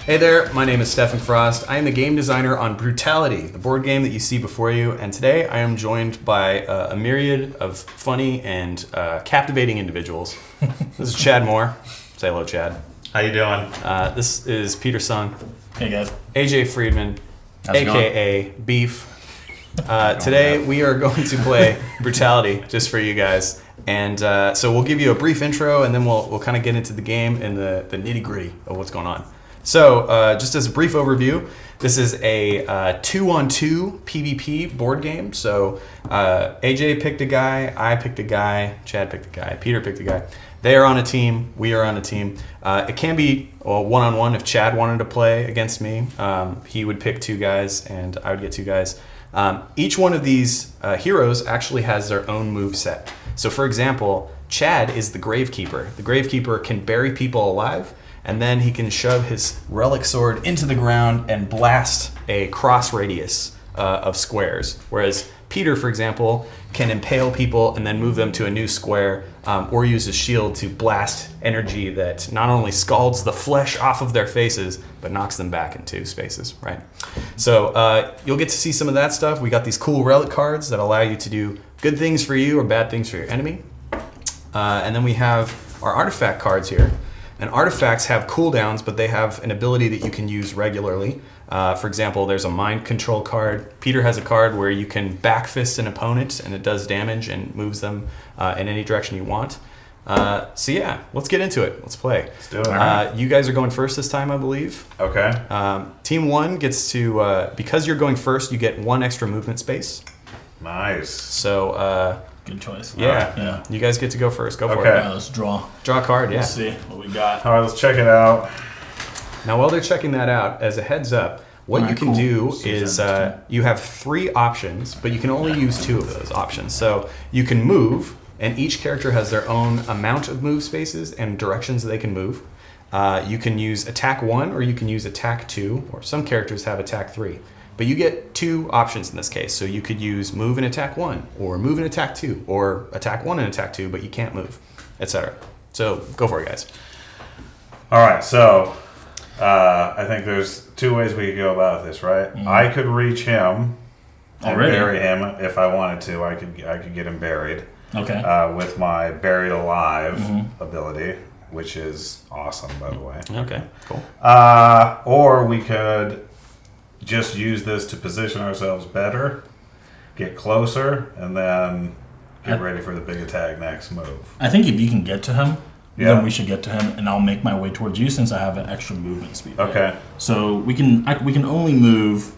Hey there, my name is Stephen Frost. I am the game designer on Brutality, the board game that you see before you, and today I am joined by a myriad of funny and captivating individuals. This is Chad Moore. Say hello, Chad. How you doing? This is Peter Sung. Hey guys. AJ Friedman, How's it aka Beef. Today we are going to play Brutality just for you guys. And so we'll give you a brief intro and then we'll kind of get into the game and the nitty gritty of what's going on. So just as a brief overview, this is a 2-on-2 PvP board game. So AJ picked a guy, I picked a guy, Chad picked a guy, Peter picked a guy. They are on a team, we are on a team. It can be one-on-one if Chad wanted to play against me. He would pick two guys and I would get two guys. Each one of these heroes actually has their own move set. So for example, Chad is the Gravekeeper. The Gravekeeper can bury people alive, and then he can shove his relic sword into the ground and blast a cross radius of squares. Whereas Peter, for example, can impale people and then move them to a new square, or use his shield to blast energy that not only scalds the flesh off of their faces, but knocks them back into spaces, right? So you'll get to see some of that stuff. We got these cool relic cards that allow you to do good things for you or bad things for your enemy. And then we have our artifact cards here. And artifacts have cooldowns, but they have an ability that you can use regularly. For example, there's a mind control card. Peter has a card where you can backfist an opponent and it does damage and moves them in any direction you want. So yeah, let's get into it. Let's play. Let's do it. You guys are going first this time, I believe. Okay. Team one gets to, because you're going first, you get one extra movement space. Nice. So Good choice. yeah, you guys get to go first. Go for Okay. it. Yeah, let's draw. Draw a card, yeah. Let's see what we got. All right, let's check it out. Now, while they're checking that out, as a heads up, what you can do is you have three options, but you can only use two of those options. So you can move, and each character has their own amount of move spaces and directions that they can move. You can use attack 1 or you can use attack 2, or some characters have attack 3. But you get two options in this case. So you could use move and attack 1, or move and attack 2, or attack 1 and attack 2, but you can't move, etc. So go for it, guys. All right, so I think there's two ways we could go about this, right? I could reach him and Already? bury him if I wanted to. I could get him buried Okay. with my buried alive ability, which is awesome, by the way. Okay, cool. Or we could just use this to position ourselves better, get closer, and then get ready for the big attack next move. I think if you can get to him, Yeah. then we should get to him, and I'll make my way towards you since I have an extra movement speed. right? Okay. So we can only move.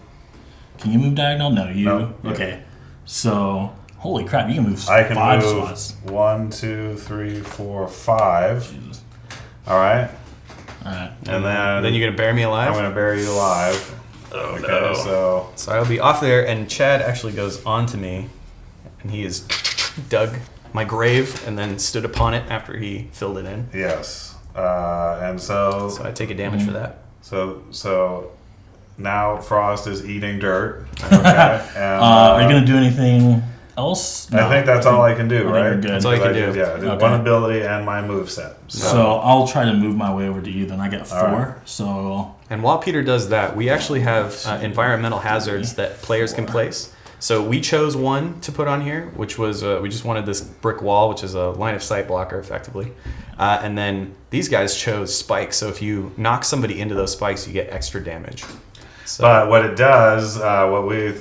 Can you move diagonal? No, you. No. Okay. So holy crap, you can move I can 5 move slots. 1, 2, 3, 4, 5. Jesus. All right. All right. And then Then you're gonna bury me alive. I'm going to bury you alive. Oh Okay, no. So I'll be off there, and Chad actually goes on to me, and he has dug my grave and then stood upon it after he filled it in. yes. And so So I take a damage for that. so now Frost is eating dirt. Okay. And, Are you gonna do anything else? I think that's all I can do, I think right? you're good. That's all you can do. Yeah, I did Okay. one ability and my moveset. So I'll try to move my way over to you. Then I get 4. right. So And while Peter does that, we actually have environmental hazards that players can place. So we chose one to put on here, which was, we just wanted this brick wall, which is a line of sight blocker, effectively. And then these guys chose spikes. So if you knock somebody into those spikes, you get extra damage. So, But what it does, what we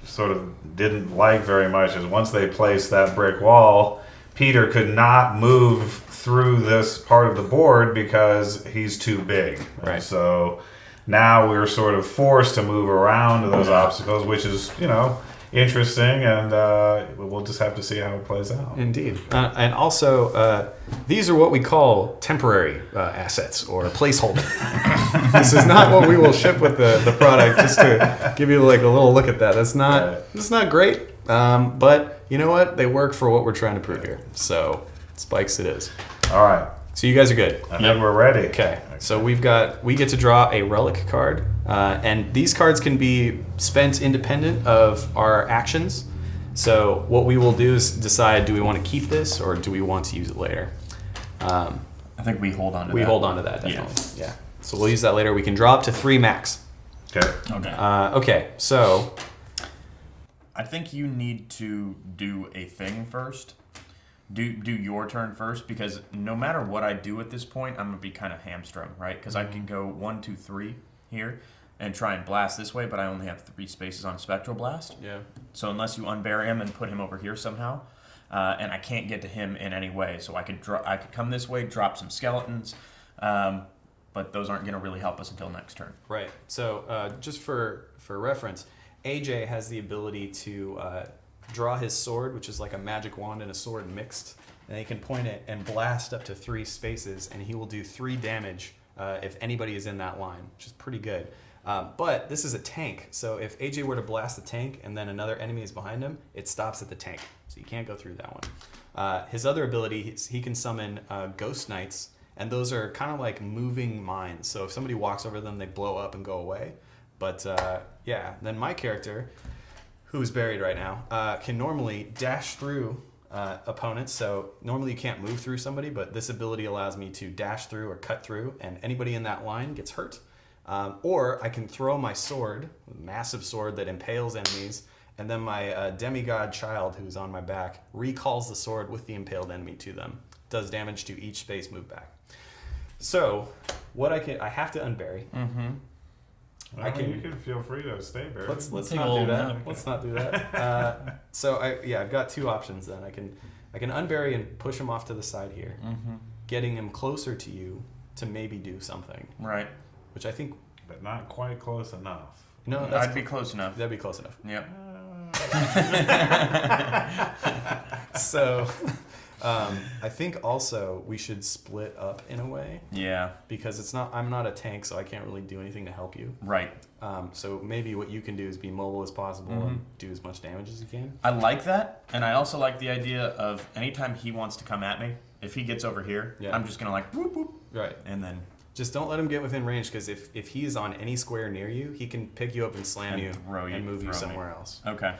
sort of didn't like very much, is once they placed that brick wall, Peter could not move through this part of the board because he's too big. Right. So now we're sort of forced to move around those obstacles, which is, interesting, and we'll just have to see how it plays out. Indeed. And also, these are what we call temporary assets or placeholder. This is not what we will ship with the product, just to give you like a little look at that. That's not great, but you know what? They work for what we're trying to prove here. So spikes it is. All right. So you guys are good. I think we're ready. Okay, so we get to draw a relic card, and these cards can be spent independent of our actions. So what we will do is decide, do we want to keep this or do we want to use it later? I think we hold on to that. We hold on to that, definitely. Yeah. So we'll use that later. We can draw up to 3 max. Okay. Okay. Okay, so I think you need to do a thing first. Do your turn first, because no matter what I do at this point, I'm gonna be kind of hamstrung, right? Because I could go 1, 2, 3 here and try and blast this way, but I only have 3 spaces on Spectral Blast. yeah. So unless you unbury him and put him over here somehow, and I can't get to him in any way, so I could come this way, drop some skeletons, but those aren't gonna really help us until next turn. Right. So just for reference, AJ has the ability to draw his sword, which is like a magic wand and a sword mixed, and he can point it and blast up to 3 spaces, and he will do 3 damage if anybody is in that line, which is pretty good. But this is a tank, so if AJ were to blast the tank and then another enemy is behind him, it stops at the tank, so you can't go through that one. His other ability, he can summon Ghost Knights, and those are kind of like moving mines. So if somebody walks over them, they blow up and go away. But yeah, then my character, who's buried right now, can normally dash through opponents. So normally you can't move through somebody, but this ability allows me to dash through or cut through, and anybody in that line gets hurt. Or I can throw my sword, massive sword that impales enemies, and then my demigod child, who's on my back, recalls the sword with the impaled enemy to them. Does damage to each space move back. So what I have to unbury. Well, you can feel free to stay buried. Let's Take a not do little that. nap. Let's not do that. So I've got 2 options then. I can unbury and push him off to the side here, getting him closer to you to maybe do something, Right. which I think But not quite close enough. no, I'd be close enough. that'd be close enough. Yep. So I think also we should split up in a way, Yeah. because I'm not a tank, so I can't really do anything to help you. Right. So maybe what you can do is be mobile as possible and do as much damage as you can. I like that, and I also like the idea of anytime he wants to come at me, if he gets over here, Yeah. I'm just gonna like whoop whoop, Right. and then Just don't let him get within range, because if he's on any square near you, he can pick you up and slam And you throw you- and move you throw me. somewhere else. okay.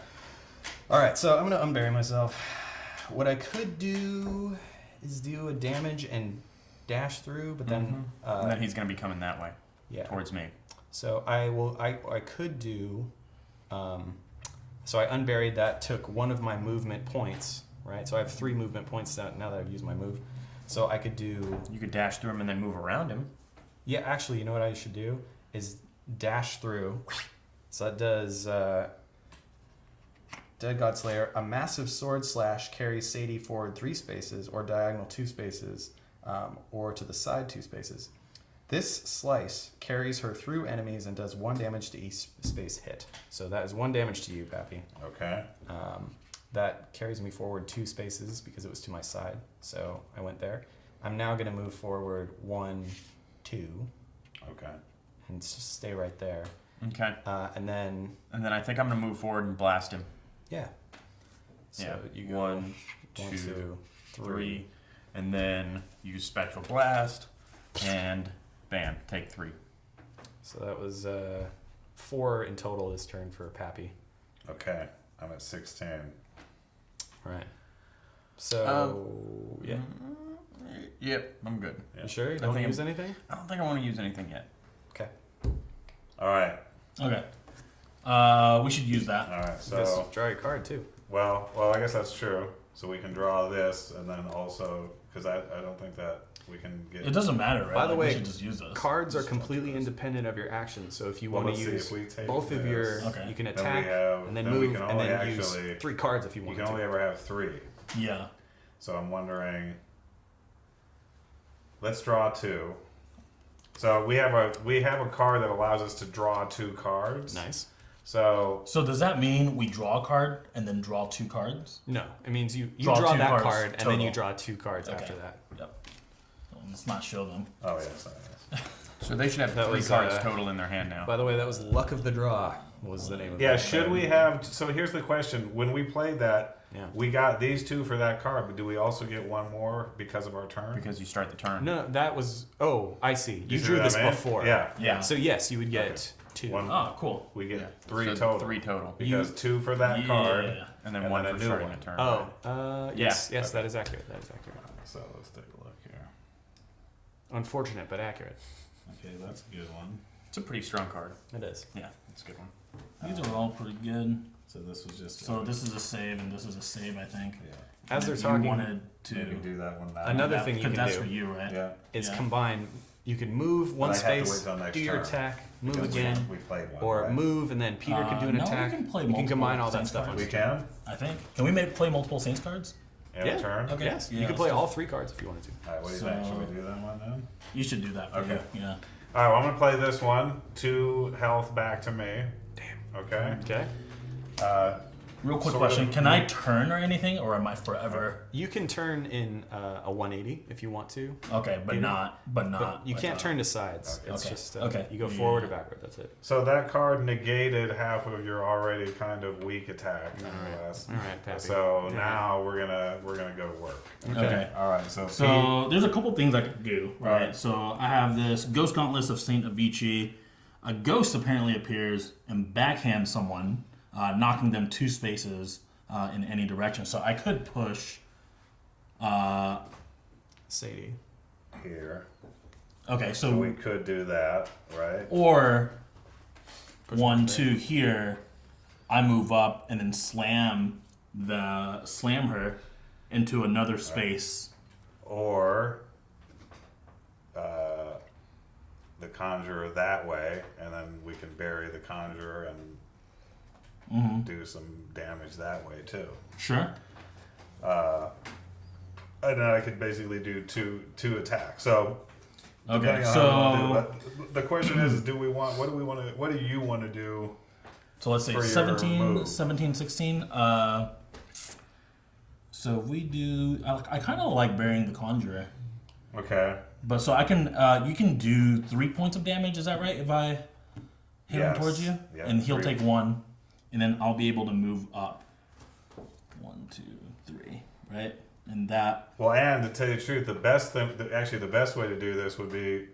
All right, so I'm going to unbury myself. What I could do is do a damage and dash through, but then... And then he's gonna be coming that way yeah. towards me. So I could do... so I unburied that, took one of my movement points, right? So I have 3 movement points now that I've used my move. So I could do... You could dash through him and then move around him. Yeah, actually, you know what I should do? Is dash through. So that does... Dead Godslayer, a massive sword slash carries Sadie forward 3 spaces, or diagonal 2 spaces, or to the side 2 spaces. This slice carries her through enemies and does 1 damage to each space hit. So that is 1 damage to you, Pappy. Okay. That carries me forward 2 spaces because it was to my side. So I went there. I'm now going to move forward 1, 2, Okay. and just stay right there. Okay. And then, I think I'm gonna move forward and blast him. yeah. So Yeah. you go 1, 1, 2, 2, 3, and then use Spectral Blast, and bam, take 3. So that was 4 in total this turn for Pappy. Okay. I'm at 16. Right. So, yeah. Yep, I'm good. You sure? You I don't think use anything? I don't think I want to use anything yet. Okay. All right. Okay. We should use that. All right. Just So, draw your card, too. well, I guess that's true. So we can draw this, and then also, because I don't think that we can get. It doesn't matter, right? By the way, we should just use this. Cards are completely independent of your actions. So if you Well, want to let's see, use if we take both of your... Okay. You can Then we attack, have- and then then we move, can and only then use actually- 3 cards if you You want can only to. ever have 3. Yeah. So I'm wondering. Let's draw 2. So we have a card that allows us to draw 2 cards. Nice. So So does that mean we draw a card and then draw 2 cards? No, it means you Draw draw 2 that cards card, and then you total. draw 2 cards Okay. after that. Yep. Well, let's not show them. oh yes, So they should have That 3 was, cards total in their hand now. By the way, that was Luck of the Draw, was the name of it. yeah. Should we have? So here's the question: when we played that, Yeah. we got these 2 for that card, but do we also get 1 more because of our turn? Because you start the turn. No, that was... Oh, I see. You see drew what I this mean? before. Yeah. Yeah. So yes, you would get 2. 1. Oh, cool. We get Yeah. 3 So total. 3 total. Because 2 for that Yeah. card. And then And 1 then for a new starting one. a turn. Oh, yes, Yeah. yes, that is accurate. That is accurate. So let's take a look here. Unfortunate, but accurate. Okay, that's a good one. It's a pretty strong card. It is. Yeah, it's a good one. These are all pretty good. So this was just. So this is a save, and this is a save, I think. Yeah. As they're If talking, you wanted Maybe to. do that one now. Another thing you can That's do. for you, right? Yeah. is Yeah. combine. You can move one But I have to space, wait till next do your turn, attack, move because again, we played one. or right? move, and then Peter can do an no, we attack. can play you can multiple combine all that Saints stuff. cards. We can? I think. Can we play multiple Saints cards? In Yeah. a turn? Okay. Yes, Yeah, you can play let's do all 3 cards if you wanted to. Alright, what do you think? Should we do that one then? You should do that for Okay. you. Yeah. Alright, well, I'm gonna play this one. 2 health back to me. Damn. Okay? Okay. Real quick Sort question: of- Can I turn or anything, or am I forever? You can turn in a 180 if you want to. Okay, but Peter? not. But you can't turn to sides. Okay. It's Okay. just Okay. you go Yeah. forward or backward. That's it. So that card negated half of your already kind of weak attack, All nonetheless. right, Pappy. So Yeah. now we're gonna go to work. Okay. All right. So So there's a couple things I could do, right? Right. So I have this Ghost Gauntlets of Saint Avicii. A ghost apparently appears and backhands someone, knocking them 2 spaces in any direction. So I could push. Sadie. here, Okay, so so we could do that, right? or Push 1, one 2 here. I move up and then slam her into another space. Or the conjurer that way, and then we can bury the conjurer and do some damage that way too. Sure. And then I could basically do two attacks. So Okay. depending on So how we want to do it. But the question is, what do you want to do? So let's say for your 17, move. 17, 16. So if we do, I kind of like burying the conjurer, Okay. but so I can, you can do 3 points of damage. Is that right? If I hit him Yes. towards you, Yeah, and he'll 3. take 1, and then I'll be able to move up. 1, 2, 3, right? And that. Well, and to tell you the truth, the best way to do this would be,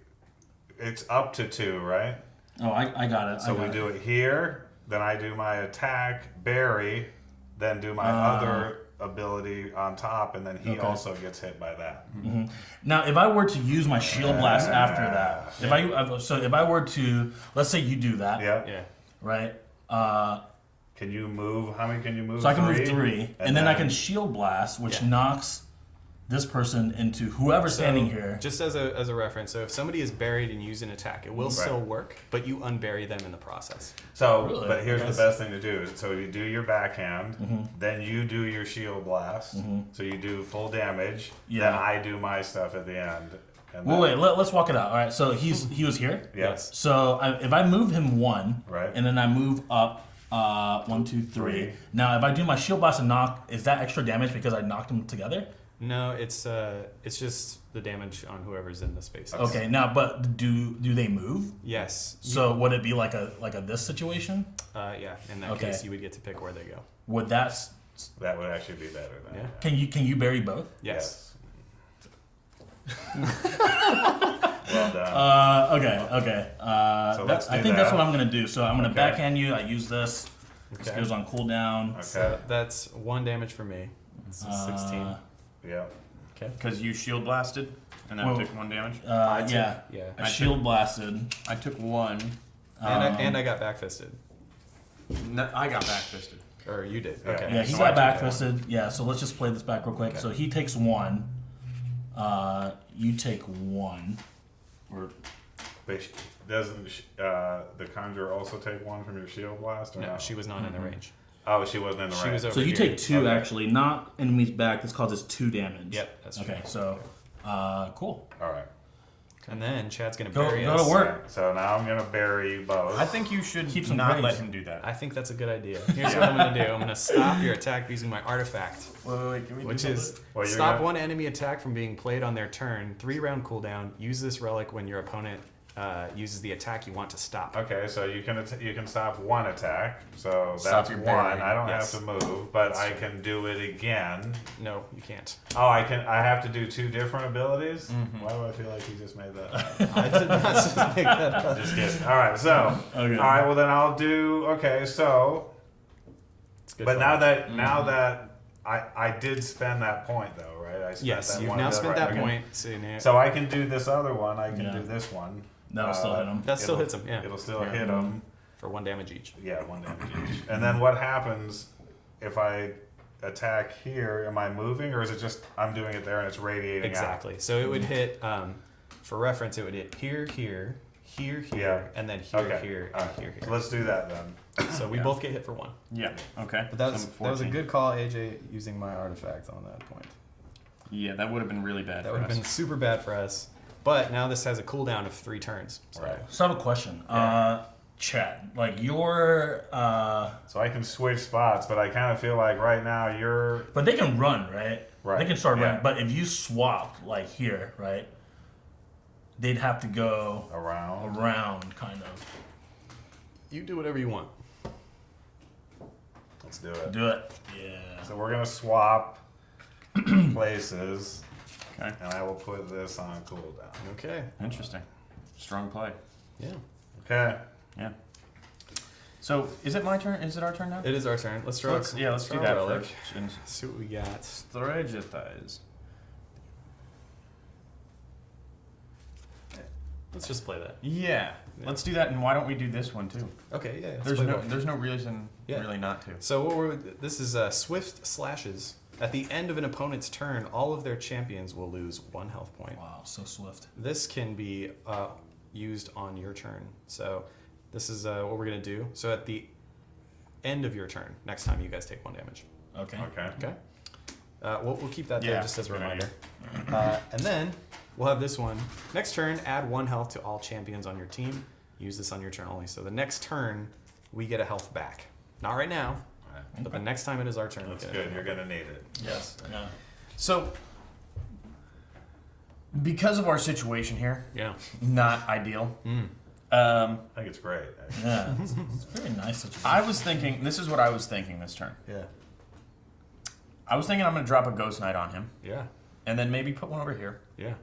it's up to 2, right? Oh, I got it. So we do it here, then I do my attack, bury, then do my other ability on top, and then he Okay. also gets hit by that. Now, if I were to use my shield blast after that, if I were to, let's say you do that, Yeah. Yeah. right? Can you move? How many can you move? So I can move 3, and then I can shield blast, which Yeah. knocks this person into whoever's standing So, here. Just as a reference, so if somebody is buried and use an attack, it will still Right. work, but you unbury them in the process. So, Really? but here's Yes. the best thing to do. So you do your backhand, then you do your shield blast. So you do full damage. Yeah. Then I do my stuff at the end. And Well, then, wait, let's walk it out. All right, so he was here. Yes. So if I move him 1, Right. and then I move up 1, 2, 3. 3. Now, if I do my shield blast and knock, is that extra damage because I knocked them together? No, it's just the damage on whoever's in the space. Okay. Now, but do they move? Yes. So would it be like a this situation? Yeah. In that Okay. case, you would get to pick where they go. Would that? That would actually be better then. Yeah. Can you bury both? Yes. Well done. Okay. So let's I do think that's that. what I'm gonna do. So I'm gonna Okay. backhand you. I use this. This Okay. goes on cooldown. Okay. That's 1 damage for me. This is 16. Yeah. Okay. Because you shield blasted, and that Well, took 1 damage. Yeah. Yeah. I shield blasted. I took 1. And I got backfisted. No, I got backfisted. Or you did. Yeah. Okay. Yeah, he so got I took backfisted. Yeah, so let's just play this back real quick. So he takes 1. You take 1. Or But doesn't the conjurer also take 1 from your shield blast? Or No, no? she was not in the range. Oh, she wasn't in the She range. was over so you here. take 2 Okay. actually. Knock enemies back. This causes 2 damage. Yep, that's true. Okay, so cool. All right. And then Chad's gonna Go bury to us. work. So now I'm gonna bury you both. I think you should Keep some not grace. let him do that. I think that's a good idea. Here's what I'm gonna do. I'm gonna stop your attack using my artifact, Wait, can we which is Well, you're stop gonna- one enemy attack from being played on their turn. 3-round cooldown. Use this relic when your opponent uses the attack you want to stop. Okay, so you can stop 1 attack. So Stop that's your 1. burying. I don't Yes. have to move, but I can do it again. No, you can't. Oh, I can. I have to do 2 different abilities. Mm-hmm. Why do I feel like you just made that? I did not just make that up. Just kidding. All right, so Okay. all right. Well, then I'll do. Okay, so It's good but fun. now that I did spend that point though, right? I spent Yes, that you've one now ability, spent right, that okay. point. So, now- So I can do this other one. I can Yeah. do this one. That'll still hit him. That still hits him, yeah. It'll still hit him. For 1 damage each. Yeah, 1 damage each. And then what happens if I attack here? Am I moving, or is it just I'm doing it there and it's radiating Exactly. So it would hit, for reference, it would hit here, here, here, Yeah. and then here, Okay. here, All and right. here, here. So let's do that then. So we both get hit for 1. Yeah. Okay. But that was, So that was a 14. good call, AJ, using my artifact on that point. Yeah, that would have been really bad. That for would have us. been super bad for us. But now this has a cooldown of 3 turns. So. Right. So I have a question. Chad, like your So I can switch spots, but I kind of feel like right now you're. but they can run, right? Right, They can start yeah. running. But if you swapped like here, right? They'd have to go Around. kind of. You do whatever you want. Let's do it. Do it. Yeah. So we're gonna swap places, Okay. and I will put this on cooldown. Okay. Interesting. Strong play. Yeah. Okay. Yeah. So is it my turn? Is it our turn now? It is our turn. Let's draw. Let's do draw that a relic. first. And See what we got. strategize. Let's just play that. Yeah. Yeah. Let's do that. And why don't we do this one too? Okay. Yeah. let's There's play no both. there's no reason Yeah. really not to. So this is swift slashes. At the end of an opponent's turn, all of their champions will lose 1 health point. Wow, so swift. This can be used on your turn. So this is what we're gonna do. So at the end of your turn, next time you guys take 1 damage. Okay. Okay. Okay. We'll keep that there Yeah, just as a good reminder. And then we'll have this one. Next turn, add 1 health to all champions on your team. Use this on your turn only. So the next turn, we get a health back. Not right now, but the next time it is our turn, That's we get good. it. You're gonna need it. Yes. Yeah. So because of our situation here, Yeah. not ideal. I think it's great. Actually. Yeah. It's a very nice situation. I was thinking. This is what I was thinking this turn. Yeah. I was thinking I'm going to drop a Ghost Knight on him, Yeah. and then maybe put one over here Yeah.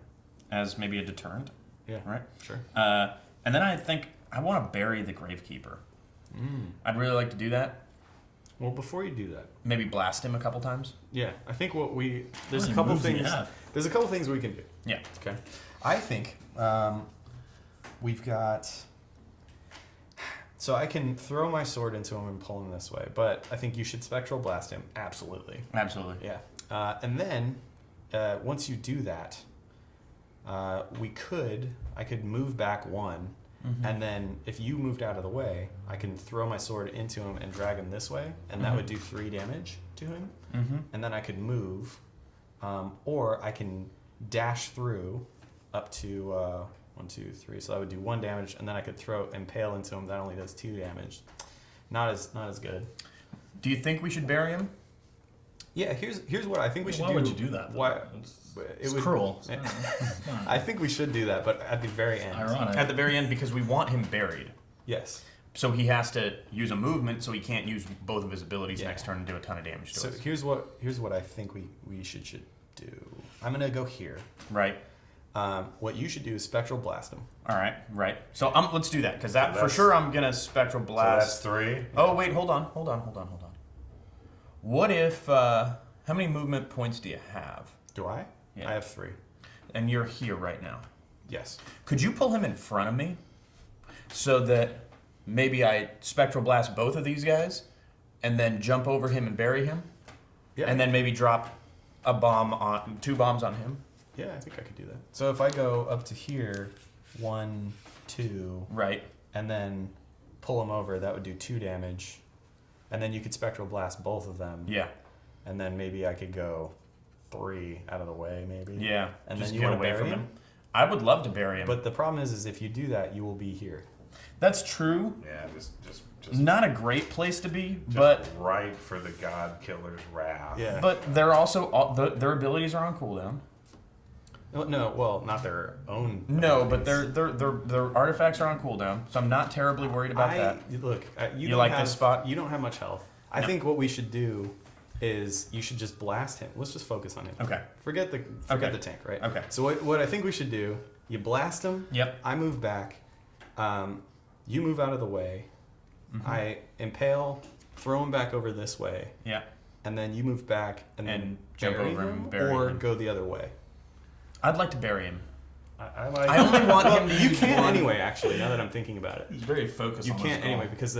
as maybe a deterrent. Yeah. Right. Sure. And then I think I want to bury the Gravekeeper. I'd really like to do that. Well, before you do that, Maybe blast him a couple times. yeah, I think there's many a couple moves do you things. have? There's a couple things we can do. Yeah. Okay. I think we've got. So I can throw my sword into him and pull him this way, but I think you should spectral blast him. Absolutely. Absolutely. Yeah. And then once you do that, I could move back 1, and then if you moved out of the way, I can throw my sword into him and drag him this way, and that would do 3 damage to him. And then I could move, or I can dash through up to 1, 2, 3. So that would do 1 damage, and then I could throw impale into him. That only does 2 damage. Not as good. Do you think we should bury him? Yeah, here's what I think we should Why do. would you do that? Why? It's cruel. I think we should do that, but at the very end. Ironic. At the very end, because we want him buried. Yes. So he has to use a movement, so he can't use both of his abilities Yeah. next turn and do a ton of damage to So us. here's what I think we should do. I'm gonna go here. Right. What you should do is spectral blast him. All right. Right. So let's do that because So for that's- sure I'm gonna spectral So blast. that's 3. Oh wait, hold on. What if? How many movement points do you have? Do I? Yeah. I have 3. And you're here right now. Yes. Could you pull him in front of me, so that maybe I spectral blast both of these guys, and then jump over him and bury him, Yeah. and then maybe drop a bomb on 2 bombs on him? Yeah, I think I could do that. So if I go up to here, 1, 2, Right. and then pull him over, that would do 2 damage. And then you could spectral blast both of them. Yeah. And then maybe I could go 3 out of the way, maybe. Yeah. And just then you get want to away bury from him? him. I would love to bury him. But the problem is if you do that, you will be here. That's true. Yeah, just Not a great place to be, but right for the God Killer's wrath. Yeah. but they're also their abilities are on cooldown. No, well, not their own. No, but abilities. their artifacts are on cooldown, so I'm not terribly worried about that. Look, you You don't like have, this spot? You don't have much health. I No. think what we should do is you should just blast him. Let's just focus on him. Okay. Forget the Okay. tank, right? Okay. So what I think we should do, you blast him. Yep. I move back. You move out of the way. Mm-hmm. I impale, throw him back over this way, Yeah. and then you move back and And then jump bury over him, and bury or him. go the other way. I'd like to bury him. I like. I only want him to You use can't one. anyway. Actually, now that I'm thinking about it, He's very focused you on can't this goal. anyway because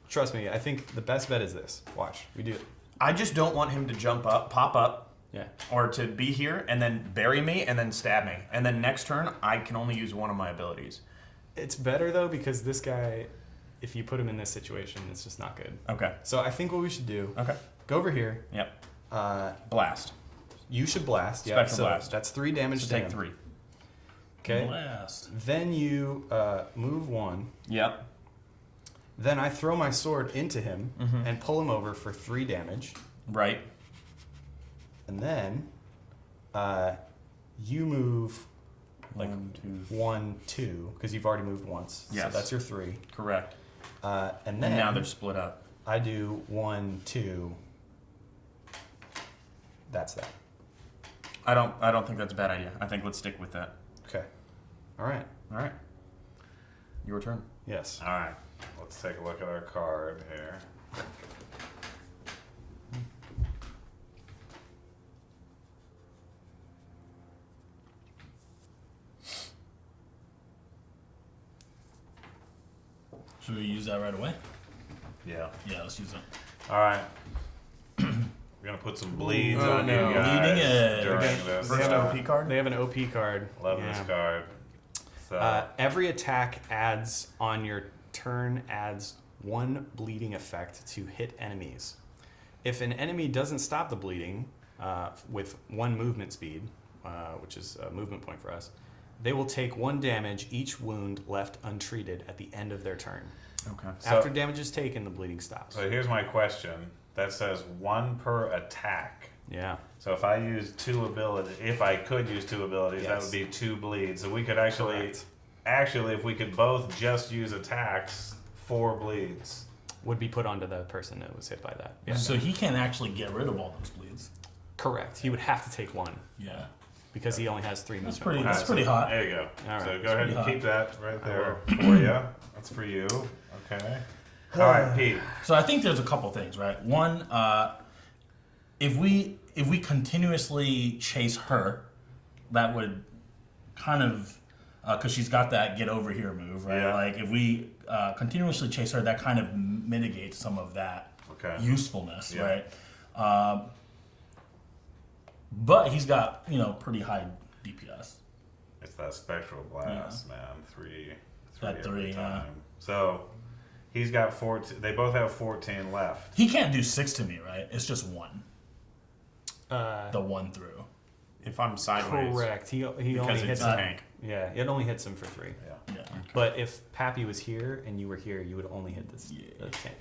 trust me, I think the best bet is this. Watch, we do it. I just don't want him to jump up, pop up, Yeah. or to be here and then bury me and then stab me. And then next turn, I can only use one of my abilities. It's better though because this guy, if you put him in this situation, it's just not good. Okay. So I think what we should do. Okay. Go over here. Yep. Uh, Blast. you should blast. Yeah. Spectral So blast. that's 3 damage So to take him. 3. Okay. Blast. Then you move 1. Yep. Then I throw my sword into him Mm-hmm. and pull him over for 3 damage. Right. And then you move like 1, 2. 1, 2 because you've already moved once. Yes. So that's your 3. Correct. And And then now they're split up. I do 1, 2. That's that. I don't think that's a bad idea. I think let's stick with that. Okay. All right. All right. Your turn. Yes. All right, let's take a look at our card here. Should we use that right away? Yeah. Yeah, let's use it. All right. We're gonna put some bleeds Oh, on no. you guys Bleeding edge. during Okay. this. First OP card? They have an OP card. Love Yeah. this card. So Every attack adds on your turn adds 1 bleeding effect to hit enemies. If an enemy doesn't stop the bleeding with 1 movement speed, which is a movement point for us, they will take 1 damage each wound left untreated at the end of their turn. Okay. So- After damage is taken, the bleeding stops. so here's my question. That says 1 per attack. Yeah. So if I use 2 abilities, if I could use 2 abilities, that Yes. would be 2 bleeds. So we could actually, Correct. if we could both just use attacks, 4 bleeds. Would be put onto the person that was hit by that. Yeah. So he can't actually get rid of all those bleeds. Correct. He would have to take 1 Yeah. because he only has 3 movement pretty- points. That's pretty hot. There you go. All right. So That's go ahead pretty and hot. keep that right there will. for you. That's for you. Okay. All right, Pete. So I think there's a couple things, right? One, if we continuously chase her, that would kind of because she's got that get over here move, right? Yeah. Like if we continuously chase her, that kind of mitigates some of that Okay. usefulness, Yeah. right? But he's got pretty high DPS. It's that spectral blast, man. Three That every 3, yeah. time. So he's got 14. They both have 14 left. He can't do 6 to me, right? It's just 1. Uh, The 1 through. If I'm sideways. Correct. He only Because hits it's a him. tank. Yeah, it only hits him for 3. Yeah. Yeah. But if Pappy was here and you were here, you would only hit this the tank.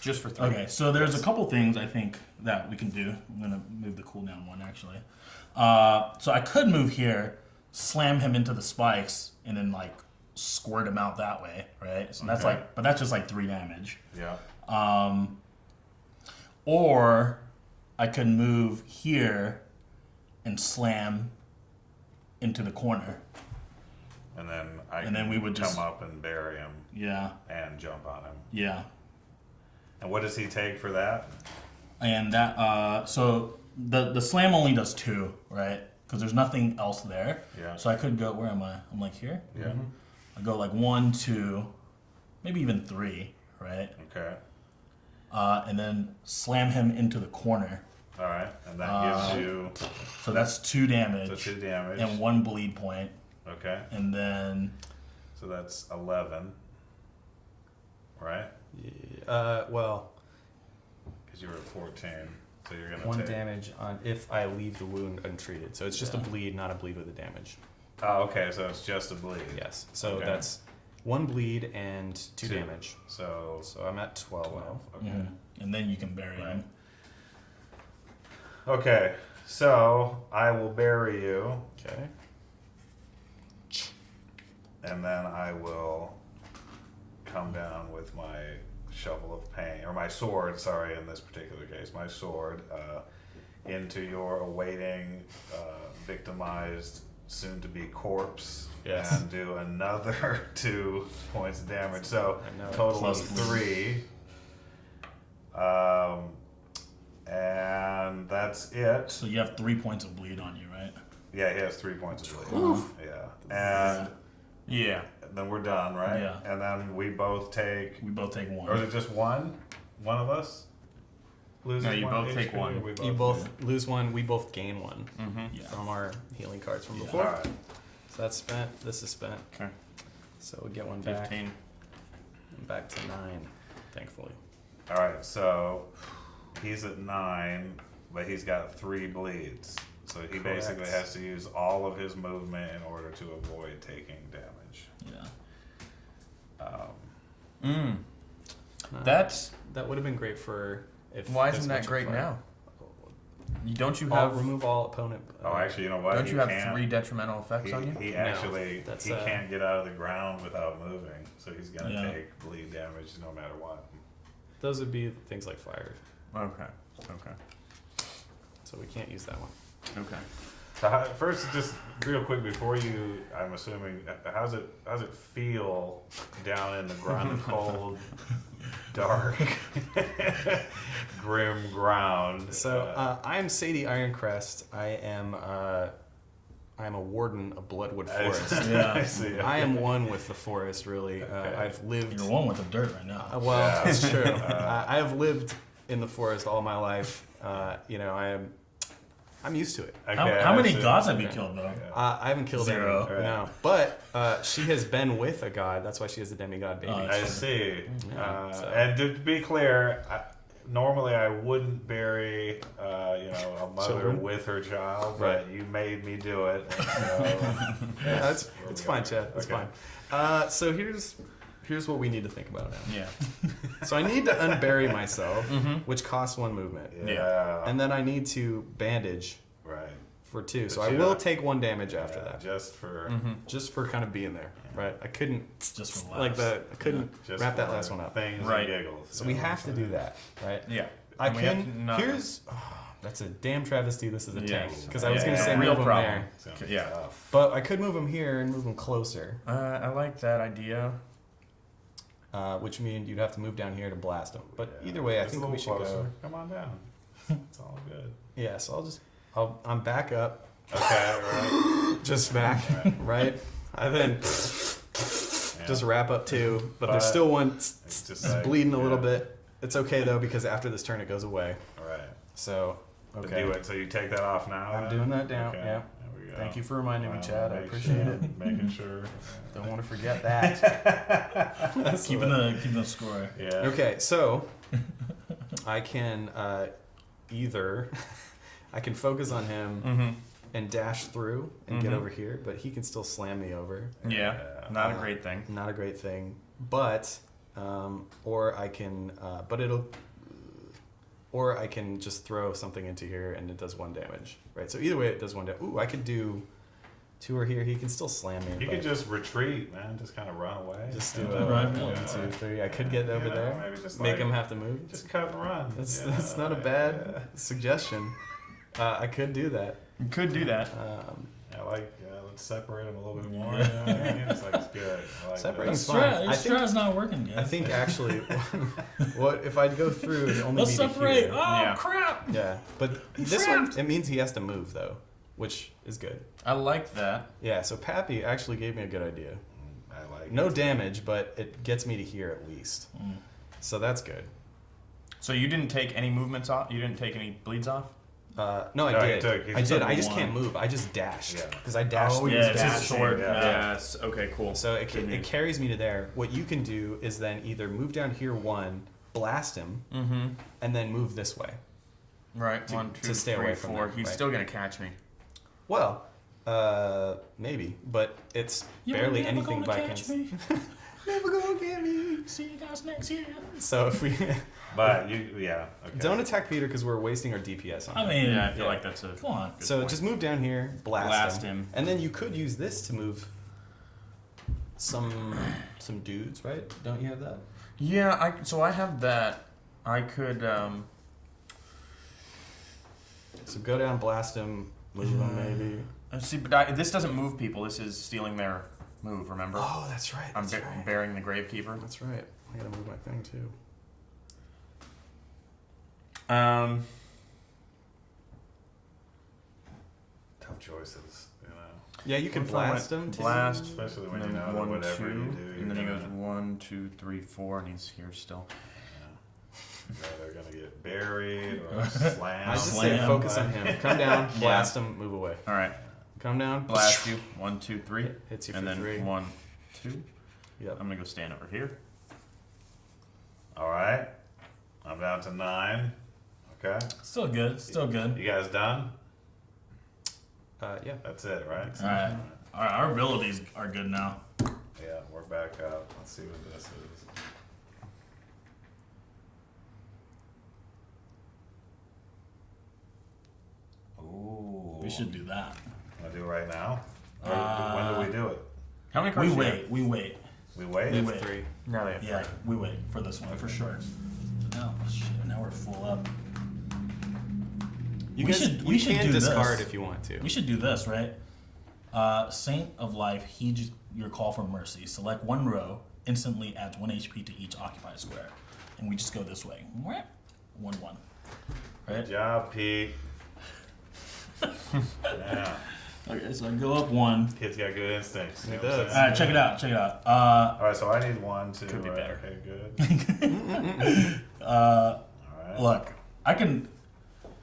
Just for 3. Okay, so there's a couple things I think that we can do. I'm gonna move the cooldown 1 actually. So I could move here, slam him into the spikes, and then like squirt him out that way, right? So that's Okay. but that's just like 3 damage. Yeah. Or I could move here and slam into the corner. And then I And then can we would come just- up and bury him Yeah, and jump on him. yeah. And what does he take for that? And that so the slam only does 2, right? Because there's nothing else there. Yeah. So I could go. Where am I? I'm like here. Yeah. I go like 1, 2, maybe even 3, right? Okay. And then slam him into the corner. All right. And that gives you So that's 2 damage so 2 damage. and 1 bleed point, Okay. and then So that's 11. Right? Well, Because you were at 14. So you're going to 1 take. damage on if I leave the wound untreated. So it's just a bleed, not a bleed with a damage. Oh, okay. So it's just a bleed. Yes. So Okay. that's 1 bleed and 2 damage. So So I'm at 12 now. 12. Okay. and then you can bury Right. him. Okay. So I will bury you, Okay. and then I will come down with my shovel of pain, or my sword, sorry, in this particular case, my sword, into your awaiting, victimized, soon-to-be corpse, Yes. and do another 2 points of damage. So I know. total Plus of 3. And that's it. So you have 3 points of bleed on you, right? Yeah, he has 3 points of bleed. Yeah. And Yeah. then we're done, right? Yeah. And then we both take. We both take one. Or is it just one? One of us loses No, you one both take HP, one. or we You both lose one. We both gain one Yeah. from our healing cards from All before. right. So that's spent. This is spent. Okay. So we get one back. 15. And back to 9, thankfully. All right. So he's at 9, but he's got 3 bleeds. So he basically Correct. has to use all of his movement in order to avoid taking damage. Yeah. That's That would have been great for if. why this isn't that much great fire- now? Don't you I'll have remove all opponent. Oh, actually, you know what? don't He you have can't- 3 detrimental effects He, on you? he actually that's, he can't get out of the ground without moving, so he's gonna Yeah. take bleed damage no matter what. Those would be things like fire, Okay. so we can't use that one. Okay. So first, just real quick before you, I'm assuming, how's it feel down in the ground, cold, dark, grim ground? So I am Sadie Ironcrest. I am a warden of Bloodwood I Forest. Yeah. I see. I am one with the forest, really. Okay. I've lived. You're one with the dirt right now. Well, Yeah. that's true. I have lived in the forest all my life. I'm used to it. Okay, How I many see. gods have you Okay. killed, though? I haven't killed 0. any. No, but she has been with a god. That's why she has a demigod baby. Oh, I see. Yeah, so- And to be clear, normally I wouldn't bury, a mother Children? with her child, but Right. you made me do it. And so Yeah, it's fine, Chad. It's Okay. fine. So here's what we need to think about now. Yeah. So I need to unbury myself, which costs 1 movement, Yeah. and then I need to bandage Right. for 2. So But I you will don't- take 1 damage after Yeah, that, just for just for kind of being there, right? I couldn't Just for laughs. I couldn't just wrap that for last one up. Things Right. and giggles. So we have to do that, right? Yeah. I And we have to can. not- Here's that's a damn travesty. This is a Yeah. tank because I was Yeah, gonna yeah, say yeah. move Real him problem. there, It's gonna be Yeah. tough. but I could move him here and move him closer, I like that idea. which means you'd have to move down here to blast him. But Yeah. either way, I Just a think we little should closer. go. Come on down. It's all good. Yeah, so I'm back up, Okay, right. just back, right? I then just wrap up 2, but there's still one It's just like, bleeding a little yeah. bit. It's okay though because after this turn it goes away. All right. So But okay, do it. So you take that off now. I'm then? doing that now. Okay, Yeah. There we go. Thank you for reminding me, Well, Chad. I make appreciate sure- it. Making sure. Don't want to forget that. Keeping the score. Yeah. Okay, so I can either I can focus on him and dash through and get over here, but he can still slam me over. Yeah. Not a great thing. Not a great thing, but or I can, or I can just throw something into here and it does 1 damage, right? So either way, it does 1 damage. Ooh, I could do 2 or here. He can still slam me. You but could just retreat, man. Just kind of run away. just do You it. know? Right. 1, 2, 3. I could get over Yeah, there. maybe just Make like- him have to move. Just cut and run. That's not a bad suggestion. I could do that. You could do that. I like. Let's separate them a little bit more. You know what I mean? It's like it's good. I like Separating that. is fine. Your I think- strat's not working, guys. I think actually, what if I'd go through and only Let's be to separate. here? Oh, Yeah. crap. Yeah, but this one it means he has to move though, which is good. I like that. Yeah, so Pappy actually gave me a good idea. I like. No damage, but it gets me to here at least. So that's good. So you didn't take any movements off? You didn't take any bleeds off? No, I No, he did. took- he I took did. I just 1. can't move. I just dashed Yeah. because I dashed. Oh, through yeah, his it's dash. just short. Yeah. Yes. Okay, cool. So it carries me to there. What you can do is then either move down here 1, blast him, and then move this way. Right. to- 1, 2, to stay 3, away from 4. them, He's right. still going to catch me. Well, maybe, but it's barely anything by chance. Never gonna get me. See you guys next year. So if we But yeah. Okay. don't attack Peter because we're wasting our DPS on I him. mean, Yeah, I feel like that's a. come on. So point. just move down here, blast Blast him, him. and then you could use this to move some dudes, right? Don't you have that? Yeah, so I have that. I could. So go down, blast him, move him maybe. See, but this doesn't move people. This is stealing their move, remember? Oh, that's right. I'm That's right. burying the Gravekeeper. That's right. I gotta move my thing too. tough choices, you know. Yeah, you can blast him. Too. Blast. Especially when And you then know that 1, whatever 2, you do, and then he goes gonna, 1, 2, 3, 4, and he's here still. they're gonna get buried or slammed. I just Slam. say focus on him. Come down, blast him, move away. All right, Come down, blast you. 1, 2, 3. Hits you And for then 3. 1, 2. Yep. I'm gonna go stand over here. All right, I'm down to 9. Okay, Still good. Still good. you guys done? Yeah. That's it, right? All right. All right. Our abilities are good now. Yeah, we're back up. Let's see what this is. Ooh. We should do that. Wanna do it right now? Or when do we do it? How many cards? We do you wait. We wait. We wait? We wait. 3. have? Now they have Yeah, 3. we wait for this one for sure. Now, shit, now we're full up. You We guys, should- you we should can do discard this. if you want to. We should do this, right? Saint of Life, heed your call for mercy. Select one row, instantly adds 1 HP to each occupied square. And we just go this way. 1-1. Good Right? job, Pete. Yeah, Okay, so I go up 1. kid's got good instincts. You know He what I'm does. saying? Alright, check it out, check it out. All right, so I need 1, 2. Could be right? better. Okay, good. All right. Look, I can.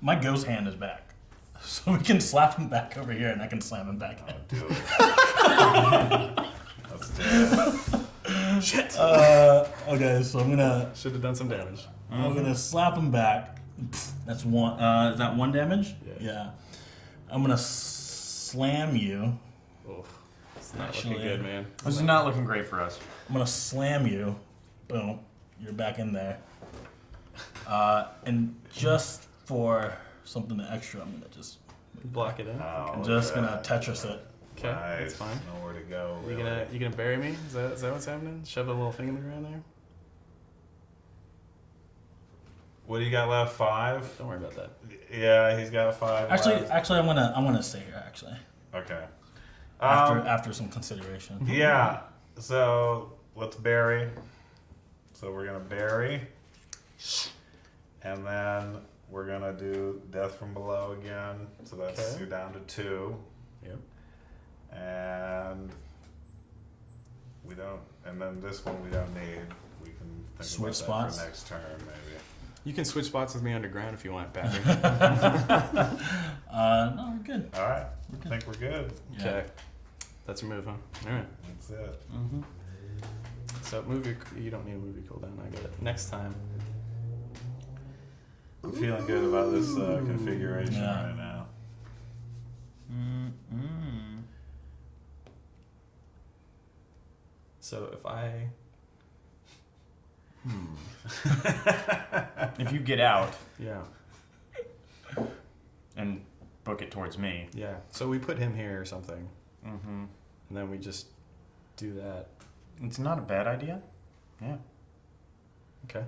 My ghost hand is back. So we can slap him back over here and I can slam him back in. Do it. Let's do it. Shit. Okay, so I'm gonna. Should have done some damage. I'm gonna slap him back. That's 1. Is that 1 damage? Yeah. I'm gonna slam you. Oof. It's not Actually- looking good, man. This is not looking great for us. I'm gonna slam you. Boom. You're back in there. And just for something extra, I'm gonna just. Block it in. Oh, I'm just look gonna at that. Tetris it. Okay, Nice. that's fine. Nowhere to go. You gonna bury me? Is that what's happening? Shove a little thing in the ground there? What do you got left? 5? Don't worry about that. Yeah, he's got 5 Actually, left. I'm gonna stay here. Actually, Okay. after some consideration. Yeah. So let's bury. So we're gonna bury, and then we're gonna do death from below again. So that's Okay. you're down to 2, Yep. and we don't. And then this one we don't need. We can think Switch about that spots? for next turn, maybe. You can switch spots with me underground if you want, Patrick. No, we're good. All right. I think we're good. Yeah. Okay. That's your move, huh? All right. That's it. So move your. You don't need a move your cooldown. I get it. Next time. I'm feeling good about this configuration Yeah. right now. So if I. If you get out Yeah. and book it towards me, Yeah. So we put him here or something, mm-hmm. and then we just do that. It's not a bad idea. Yeah. Okay.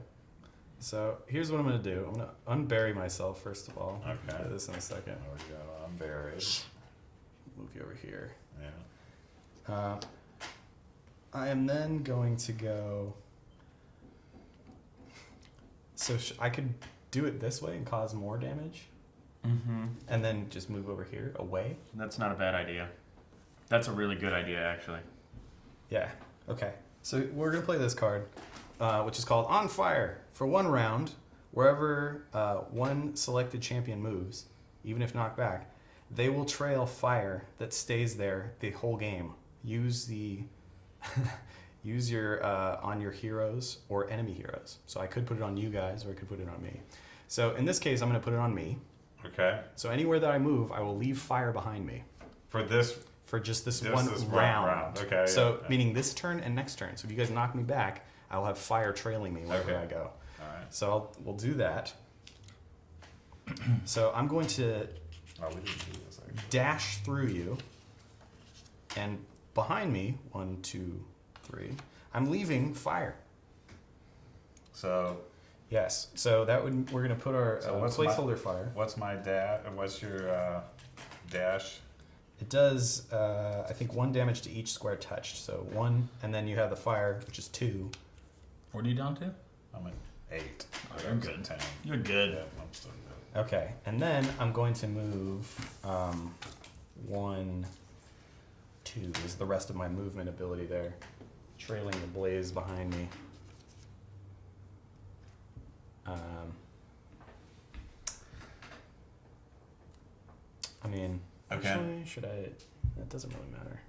So here's what I'm gonna do. I'm gonna unbury myself first of all. Okay. Do this in a second. Oh, we got unburied. Move you over here. Yeah. I am then going to go. So I could do it this way and cause more damage, Mm-hmm. and then just move over here away. That's not a bad idea. That's a really good idea, actually. Yeah. Okay. So we're gonna play this card, which is called On Fire. For 1 round, wherever one selected champion moves, even if knocked back, they will trail fire that stays there the whole game. Use the use your on your heroes or enemy heroes. So I could put it on you guys, or I could put it on me. So in this case, I'm gonna put it on me. Okay. So anywhere that I move, I will leave fire behind me For this. for just this Just one this one round. round. Okay, So yeah. meaning this turn and next turn. So if you guys knock me back, I will have fire trailing me wherever Okay. I go. All right. So we'll do that. So I'm going to Oh, we didn't do this. Actually. dash through you, and behind me, 1, 2, 3. I'm leaving fire. So Yes. So that would we're gonna put our So what's my- placeholder fire. what's my What's your dash? It does I think 1 damage to each square touched. So 1, and then you have the fire, which is 2. What are you down to? I'm at 8. Oh, you're I was good. at 10. You're good. Yeah, I'm still good. Okay, and then I'm going to move 1, 2 is the rest of my movement ability there. Trailing the blaze behind me. I mean, Okay. actually, should I? That doesn't really matter.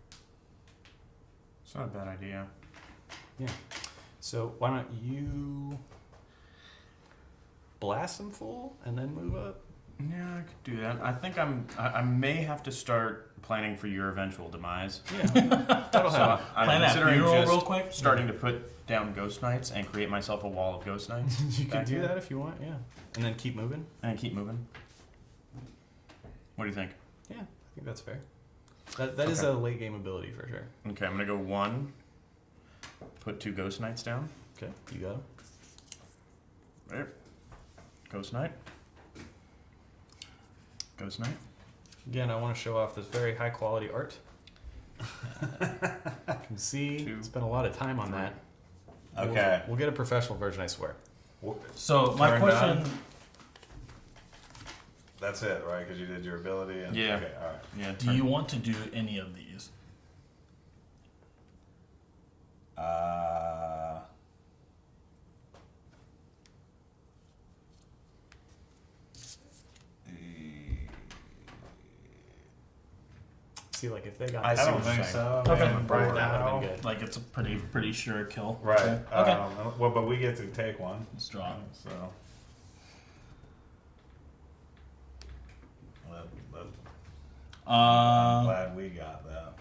It's not a bad idea. Yeah. So why don't you blast him full and then move up? Yeah, I could do that. I think I may have to start planning for your eventual demise. Yeah. That'll So happen. I'm Plan that considering funeral just real quick. starting to put down ghost knights and create myself a wall of ghost knights. You can back do here. that if you want, yeah. And then keep moving. And keep moving. What do you think? Yeah, I think that's fair. That is Okay. a late game ability for sure. Okay, I'm gonna go 1. Put 2 ghost knights down. Okay, you got him. There. Ghost knight. Ghost knight. Again, I want to show off this very high quality art. You can see, 2, spent a lot of time on that. Okay. We'll get a professional version, I swear. So my Turn question. down. That's it, right? Because you did your ability. And, Yeah. Okay. All right. Yeah. Do you want to do any of these? See, like if they got I this see I don't what you're think saying. so. Okay. man. board, Right that would now. have been good. Like it's a pretty sure kill. Right. Okay. Well, but we get to take one. Let's draw. So. I'm glad we got that.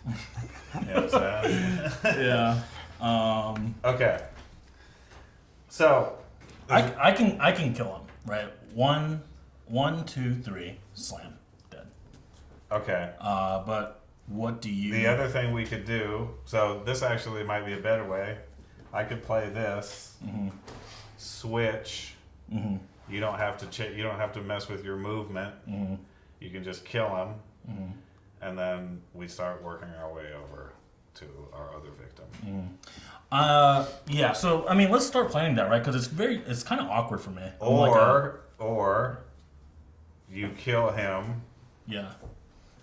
Okay. You know what I'm saying? Yeah. Okay. So. I can kill him. Right. 1, 2, 3. Slam. Dead. Okay. But what do you? The other thing we could do, so this actually might be a better way. I could play this, switch. You don't have to you don't have to mess with your movement. You can just kill him, and then we start working our way over to our other victim. Yeah. So I mean, let's start planning that, right? Because it's kind of awkward for me. I'm Or you kill him, yeah,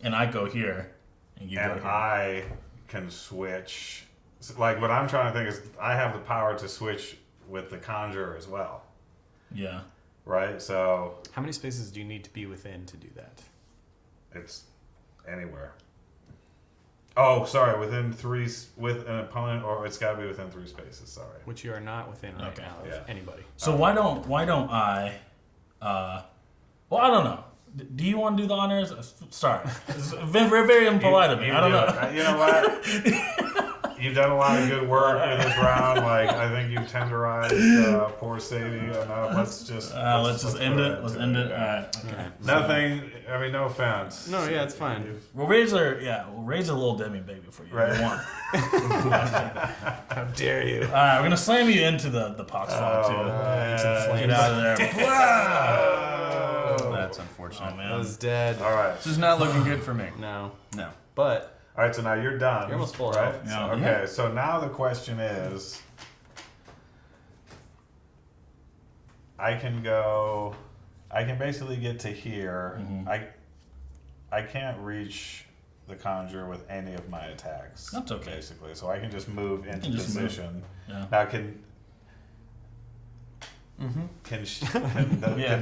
and I go here, and you go and here. I can switch. Like what I'm trying to think is, I have the power to switch with the conjurer as well, Yeah. right? So How many spaces do you need to be within to do that? it's anywhere. Oh, sorry, within 3 with an opponent, or it's got to be within 3 spaces. Sorry. Which you are not within right Okay. now of Yeah. anybody. So why don't I? Well, I don't know. Do you want to do the honors? Sorry, it's very, very impolite of me. I don't know. You know what? You've done a lot of good work in this round. Like I think you've tenderized poor Sadie enough. Let's just end it. Let's end it. All Yeah. right. Okay. Alright. Nothing. I mean, no offense. No, yeah, it's fine. We'll raise a little Demi baby for you. Right. If you want. How dare you? All right, we're gonna slam you into the pox fog too. Get out of there. That's unfortunate. Oh man. I was dead. All right. This is not looking good for me. No. No. But All right. So now you're done. You're almost full right? health. Yeah. Okay. So now the question is, I can basically get to here. I can't reach the conjure with any of my attacks. That's okay. Basically, so I can just move into just move. position. Yeah. Now can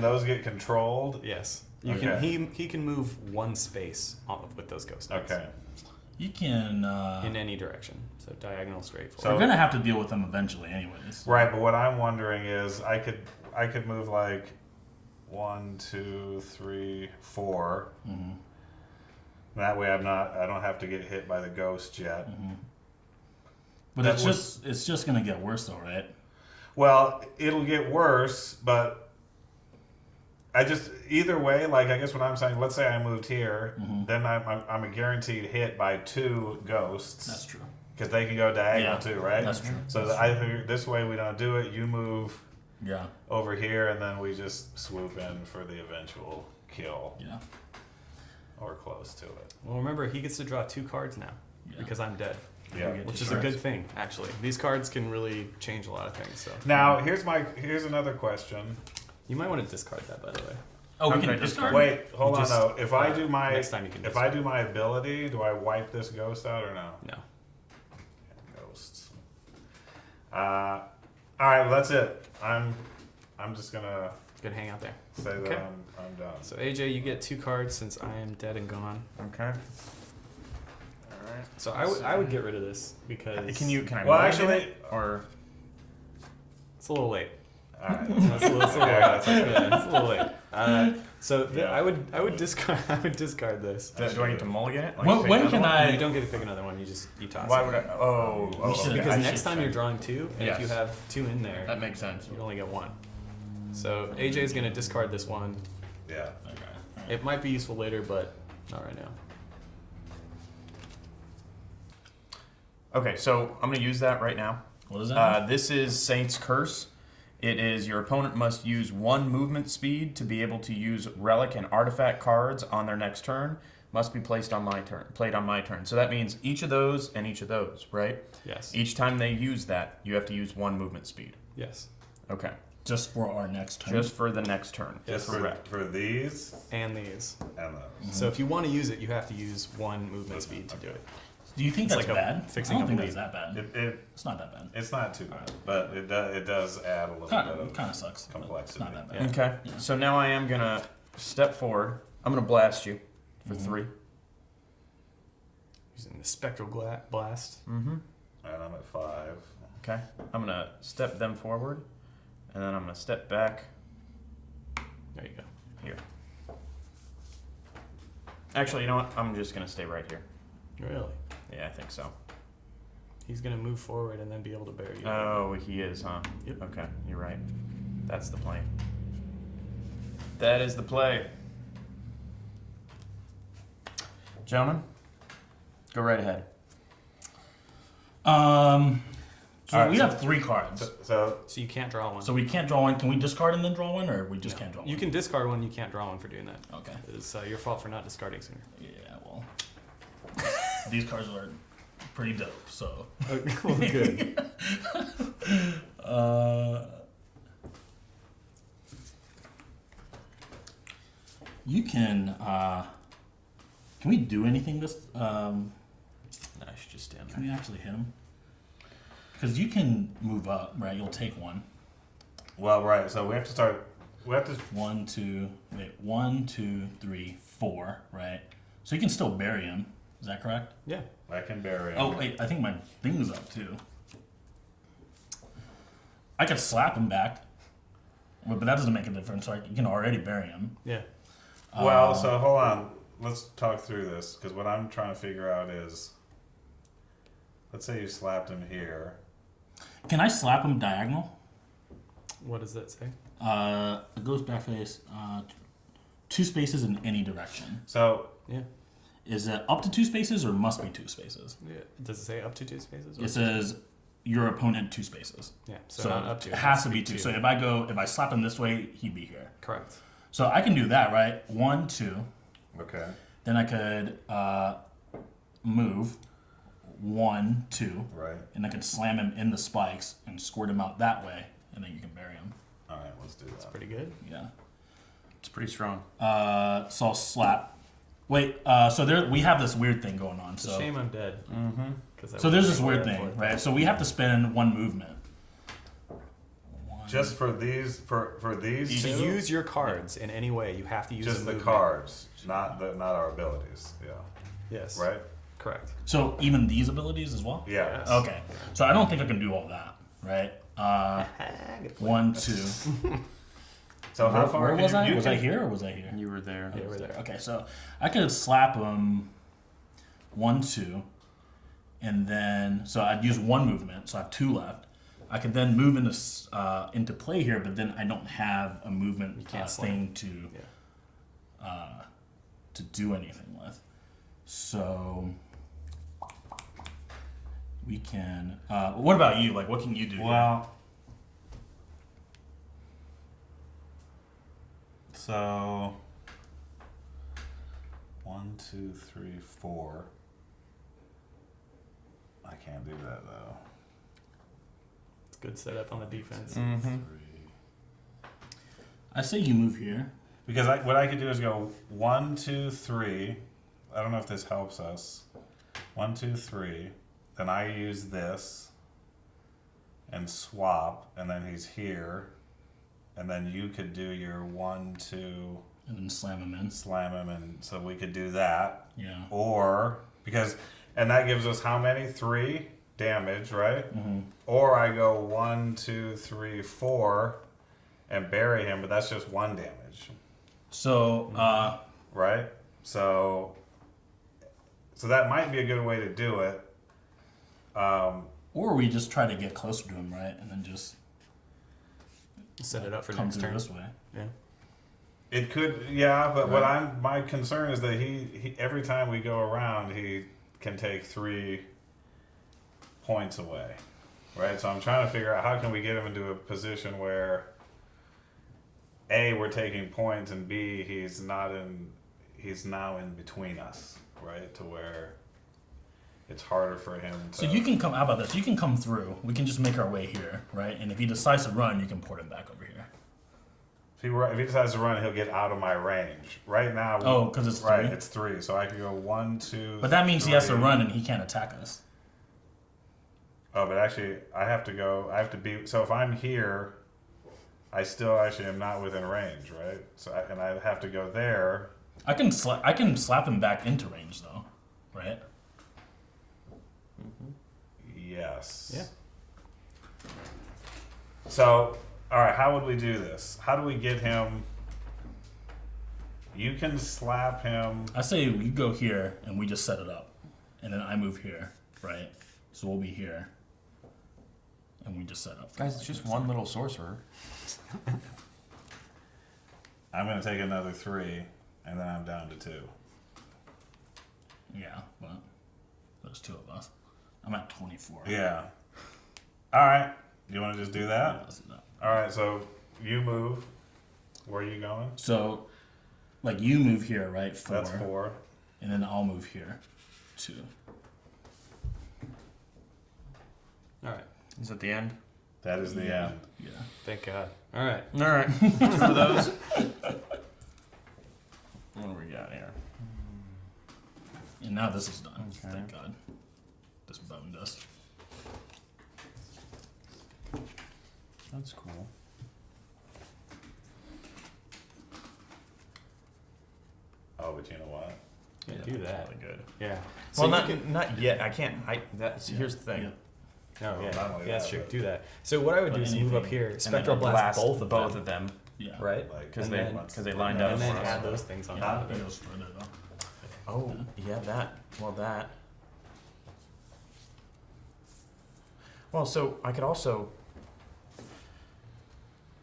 those get controlled? yes, you Okay. can. He can move one space with those ghost knights. Okay. You can. In any direction, so diagonal, straight We're forward. gonna have to deal with them eventually, anyways. Right, but what I'm wondering is I could move like 1, 2, 3, 4. That way I don't have to get hit by the ghost yet. But That it's just gonna get worse, though, right? Well, it'll get worse, but either way, like I guess what I'm saying, let's say I moved here, then I'm a guaranteed hit by 2 ghosts. That's true. Because they can go diagonal Yeah, too, right? that's true. So That's I figure this way we don't do it. You move Yeah. over here, and then we just swoop in for the eventual kill, Yeah. or close to it. Well, remember he gets to draw 2 cards now Yeah. because I'm dead, Yeah. which is a good thing actually. These cards can really change a lot of things. So Now here's another question. you might want to discard that, by the way. Oh, we Okay, can just discard. Wait, hold on just- though. If I do my next time you can if I do my ability, do I wipe this ghost out or no? No. Ghosts. All right, well, that's it. I'm just gonna Good hang out there. say that Okay. I'm done. So AJ, you get 2 cards since I am dead and gone. Okay. So I would get rid of this because Can I? Well, mulligan actually- it? Or it's a little late. All right. It's a little late. Yeah, that's okay. Yeah, it's a little late. Yeah. I would discard this. do I need to mulligan it? Like When- pick when another can one? I- You don't get to pick another one. You toss. Why it. would I? Oh, should- okay. Because I next should time you're check. drawing 2, and if you Yes. have 2 in there, That makes sense. you only get 1. So AJ's gonna discard this one. Yeah. Okay. It might be useful later, but not right now. Okay, so I'm going to use that right now. What is that? This is Saint's Curse. It is your opponent must use 1 movement speed to be able to use relic and artifact cards on their next turn. Must be placed on my turn. Played on my turn. So that means each of those and each of those, right? Yes. Each time they use that, you have to use 1 movement speed. Yes. Okay. Just for our next turn. Just for the next turn. Just correct. for these And these. and those. So if you want to use it, you have to use 1 movement speed to do it. Do you think It's that's like a bad? fixing I don't a think bleed. that's that bad. It's not that bad. It's not too bad, but it does add a little bit of Kind of sucks. but complexity. It's not that bad. Yeah. Okay. So now I am going to step forward. I'm going to blast you for 3. Using the spectral blast. Mm-hmm. And I'm at 5. Okay. I'm going to step them forward, and then I'm going to step back There you go. here. Actually, you know what? I'm just going to stay right here. Really? Yeah, I think so. He's gonna move forward and then be able to bury you. Oh, he is, huh? Yep. Okay, you're right. That's the plan. That is the play. Gentlemen, go right ahead. So Alright, we so- have 3 cards. So So you can't draw one. So we can't draw one. Can we discard and then draw one, or we just can't draw one? You can discard one. You can't draw one for doing that. Okay. It's your fault for not discarding sooner. Yeah. Well, these cards are pretty dope. So. Well, good. You can. Can we do anything this? No, I should just stand Can there. we actually hit him? Because you can move up, right? You'll take 1. well, right. So we have to start. We have to. 1, 2. Wait. 1, 2, 3, 4. Right. So you can still bury him. Is that correct? Yeah. I can bury. Oh him. wait, I think my thing is up too. I could slap him back, but that doesn't make a difference. So you can already bury him. Yeah. Well, so hold on. Let's talk through this because what I'm trying to figure out is, let's say you slapped him here. Can I slap him diagonal? What does that say? It goes back face, 2 spaces in any direction. So Yeah. Is it up to 2 spaces or must be 2 spaces? Yeah. Does it say up to 2 spaces? or- It says your opponent 2 spaces. Yeah. So not up to. it has to be 2. So if I slap him this way, he'd be here. Correct. So I can do that, right? 1, 2. okay. Then I could move 1, 2. Right. And I could slam him in the spikes and squirt him out that way, and then you can bury him. All right. Let's do that. Pretty good. Yeah. It's pretty strong. So I'll slap. Wait. So there we have this weird thing going on. It's a So shame I'm dead. Mm-hmm. so there's this weird thing, right? So we have to spend 1 movement. Just for these. For these. To two? use your cards in any way, you have to use Just a the movement. cards, not our abilities. Yeah. Yes. Right. Correct. So even these abilities as well. Yeah. Yes. Okay. So I don't think I can do all that, right? 1, 2. So how far? Where can was you, I? you Was can, I here or was I here? You were there. Yeah, we're there. Okay, so I could slap him 1, 2, and then so I'd use 1 movement, so I have 2 left. I could then move into play here, but then I don't have a movement can't thing to Yeah. to do anything with. So we can. What about you? Like, what can you do? here? Well. So. 1, 2, 3, 4. I can't do that though. It's good setup on the defense. Mm-hmm. 3. I say you move here Because what I could do is go 1, 2, 3. I don't know if this helps us. 1, 2, 3. Then I use this and swap, and then he's here, and then you could do your 1, 2, And then slam him in. slam him, and so we could do that. Yeah. Or and that gives us how many? 3 damage, right? Or I go 1, 2, 3, 4, and bury him, but that's just 1 damage, So, right? So that might be a good way to do it. or we just try to get closer to him, right? And then just Set it up for come next through turn. this way. Yeah. It could, yeah, but my concern is that he every time we go around, he can take 3 points away, right? So I'm trying to figure out how can we get him into a position where A, we're taking points, and B, he's now in between us, right? To where it's harder for him to... So you can come, how about this? You can come through. We can just make our way here, right? And if he decides to run, you can port him back over here. If he decides to run, he'll get out of my range. Right now... Oh, 'cause it's right, 3? it's 3. So I could go 1, 2... But that means he has to 3. run and he can't attack us. Oh, but actually, I have to be... So if I'm here, I still actually am not within range, right? So I have to go there... I can slap him back into range though, right? Yes. Yeah. So, all right, how would we do this? How do we get him? You can slap him. I say we go here and we just set it up, and then I move here, right? So we'll be here, and we just set up. Guys, it's just one little sorcerer. I'm going to take another 3, and then I'm down to 2. Yeah, but there's 2 of us. I'm at 24. Yeah. All right. You want to just do Yeah, that? let's do that. All right, so you move. Where are you going? So, like you move here, right? 4. That's 4. And then I'll move here, 2. All right. Is it the end? That is the end. Yeah. Thank God. All right. All right. 2 of those. What do we got here? And now this is done. Okay. Thank God. This boned us. That's cool. Oh, but you know what? Yeah, Yeah, do that's that. really good. Yeah. Well, you not can- not yet. I can't. Here's the thing. Yeah. Oh, yeah. not only Yeah, that's that, true. but- Do that. So what I would But do is move up anything. here, And then spectral blast both of them, Yeah. right? Like, Because And then- they lined up. And then for us. add those things on Yeah, top of it it. goes further though. Oh, yeah, that. Well, that. Well, so I could also.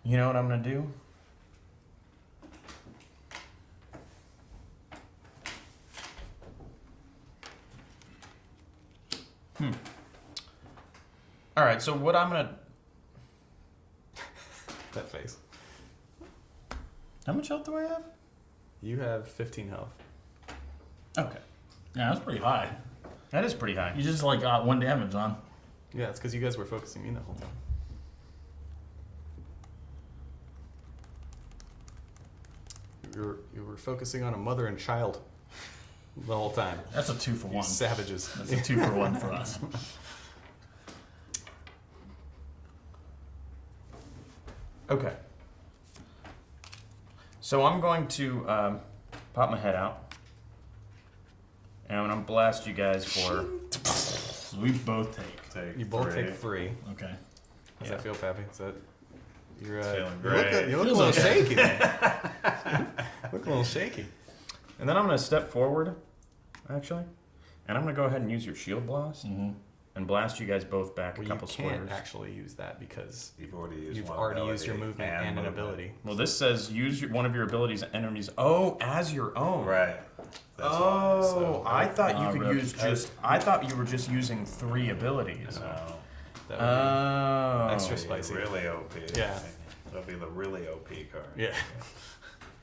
You know what I'm going to do? All right, so what I'm going to. That face. How much health do I have? You have 15 health. Okay. Yeah, that's pretty high. That is pretty high. You just like got 1 damage on. Yeah, it's because you guys were focusing me the whole time. You were focusing on a mother and child the whole time. That's a 2 for You 1. savages. That's a 2 for 1 for us. Okay. So I'm going to pop my head out. And I'm going to blast you guys for. So we both take. You both 3. take 3. Okay. Does Yeah. that feel, Pappy? Is that you're Feeling you look, great. you look a Feels little okay. shaky, man. Look a little shaky. And then I'm going to step forward, actually. And I'm going to go ahead and use your shield blast. Mm-hmm. And blast you guys both back Well, a couple you can't squares. actually use that because You've already used you've one already used your ability movement and an movement. ability. Well, this says use one of your abilities and enemies. Oh, as your own. Right. That's Oh, why, so- I thought you could rip. use just. I thought you were just using 3 abilities. No. That would Oh. Extra It'd be spicy. Really OP. Yeah. That'll be the really OP card. be, yeah.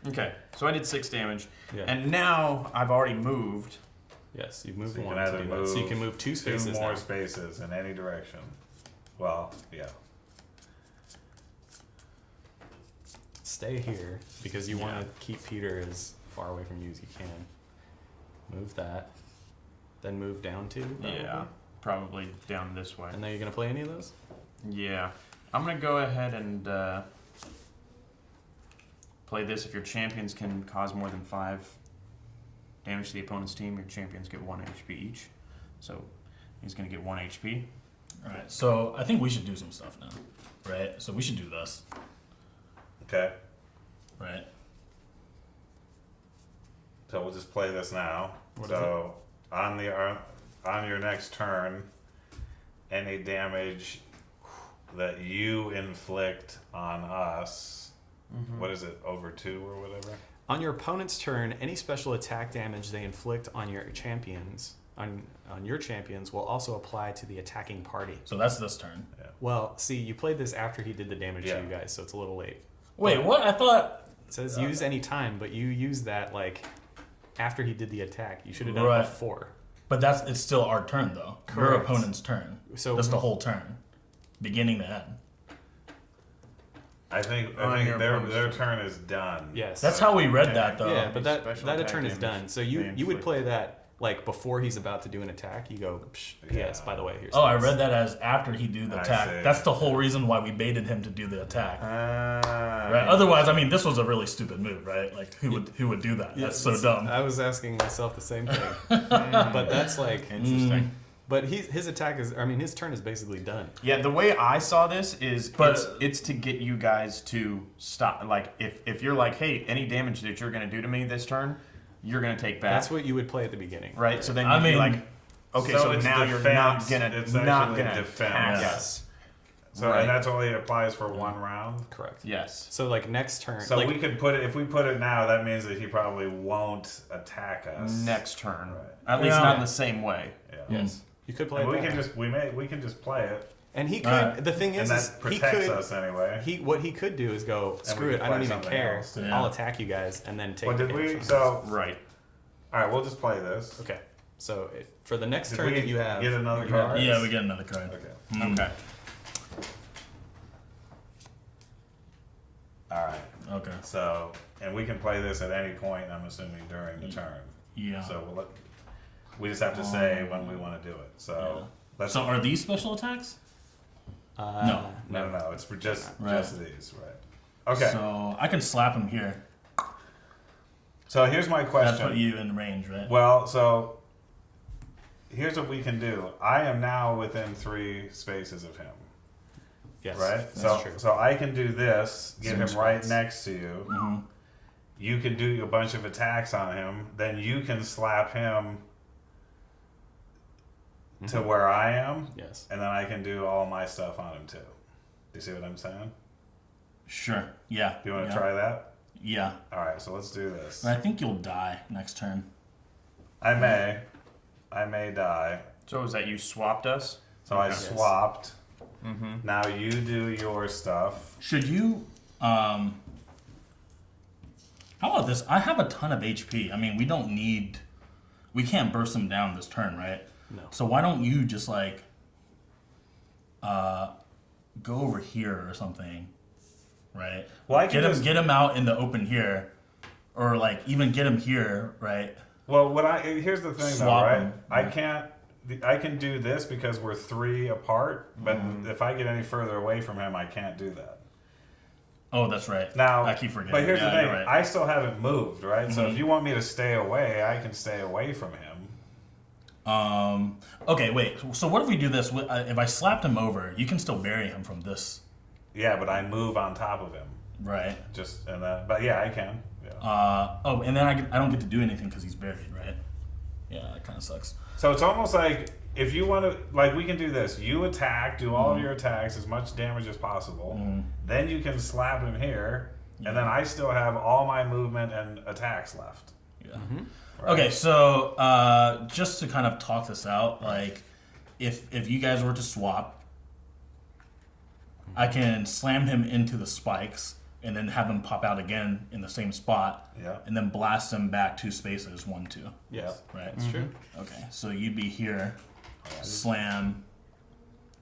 Okay, so I did 6 damage, Yeah. and now I've already moved. Yes, you've moved So you one can to either do that. So you can move 2 spaces 2 more now. spaces in any direction. Well, yeah. stay here because you want to keep Peter as far away from you as you can. Move that. Then move down 2. Probably. Yeah, probably down this way. And then you're going to play any of those? Yeah. I'm going to go ahead and play this. If your champions can cause more than 5 damage to the opponent's team, your champions get 1 HP each. So he's going to get 1 HP. All right, so I think we should do some stuff now, right? So we should do this, Okay. right? So we'll just play this now. So on your next turn, any damage that you inflict on us, what is it, over 2 or whatever? On your opponent's turn, any special attack damage they inflict on your champions will also apply to the attacking party. So that's this turn. Yeah. Well, see, you played this after he did the damage Yeah. to you guys, so it's a little late. Wait, what? I thought. It says use any time, but you use that like after he did the attack. You should have done Right. it before. But it's still our turn though. Your Correct. opponent's turn. So- that's the whole turn, beginning to end. I think your their opponent's turn is done. Yes. That's how we read that though. Yeah, but that Special that attack turn is damage done. So they you would inflict. play that like before he's about to do an attack. You go, Psh, yes. Yeah. By the way, here's. Oh, I this." read that as after he do the I attack. see. That's the whole reason why we baited him to do the attack. Right. Right. Otherwise, I mean, this was a really stupid move, right? Like, who would do that? That's so dumb. I was asking myself the same thing, but that's like Interesting. But his attack is. I mean, his turn is basically done. Yeah, the way I saw this is But- it's to get you guys to stop. Like, if you're like, hey, any damage that you're going to do to me this turn, you're going to take back. That's what you would play at the beginning, right? So then I you'd be mean- like, okay, So so, it's now you're defense, not it's gonna actually attack defense. us. So Right. and that's only applies for 1 round. Correct. Yes. So like next turn. So like, we could put it if we put it now. That means that he probably won't attack us Next turn, Right. at least Yeah. not in the same way. Yeah. yes, you could play. And we it can back. just we can just play it, And he could. Alright. The thing and is that he protects could. us anyway. What he could do is go screw we it. can I don't play even something care. else. Yeah. I'll attack you guys and then take. Well, did damage we? from So Right. all right, we'll just play this. Okay. So for the next Did turn we that you have, get another you have- card? Yeah, we get another card. Okay. Okay. All right. Okay. So and we can play this at any point. I'm assuming during the turn. Yeah. So we just have to say when we want to do it. So Yeah. let's. So are these special attacks? No. No. It's for just Right. these, right? Okay. So I can slap him here. So here's my That question. put you in range, right? Well, so here's what we can do. I am now within 3 spaces of him, Yes, right? That's true. So I can do this, get Zoom him right spots. next to you. Mm-hmm. You can do a bunch of attacks on him. Then you can slap him to where I am, Yes. and then I can do all my stuff on him too. Do you see what I'm saying? Sure. Yeah. Do you want to yeah. try that? Yeah. All right, so let's do this. And I think you'll die next turn. I may die. So is that you swapped us? So I Yes. swapped. Now you do your stuff. Should you? How about this? I have a ton of HP. I mean, we can't burst him down this turn, right? No. So why don't you just like, go over here or something, right? Well, I can just- get him out in the open here, or like even get him here, right? Well, here's the thing though, Swap right? them. I can do this because we're 3 apart, but Mm-hmm. if I get any further away from him, I can't do that. Oh, that's right. Now, I keep forgetting. But here's Yeah, the thing: you're right. I still haven't moved, right? So Mhm. if you want me to stay away, I can stay away from him. Okay, wait. So what if we do this? If I slapped him over, you can still bury him from this, Yeah, but I move on top of him, right? but yeah, I can. Yeah. And then I don't get to do anything because he's buried, right? Yeah, that kind of sucks. So it's almost like if you want to, like, we can do this. You attack, do Mm-hmm. all of your attacks, as much damage as possible. Then you can slap him here, and then I still have all my movement and attacks left. Yeah. Right? Okay, so just to kind of talk this out, like if you guys were to swap, I can slam him into the spikes and then have him pop out again in the same spot, Yeah. and then blast him back 2 spaces, 1, 2. Yes. Right. That's true. Okay, so you'd be here, slam.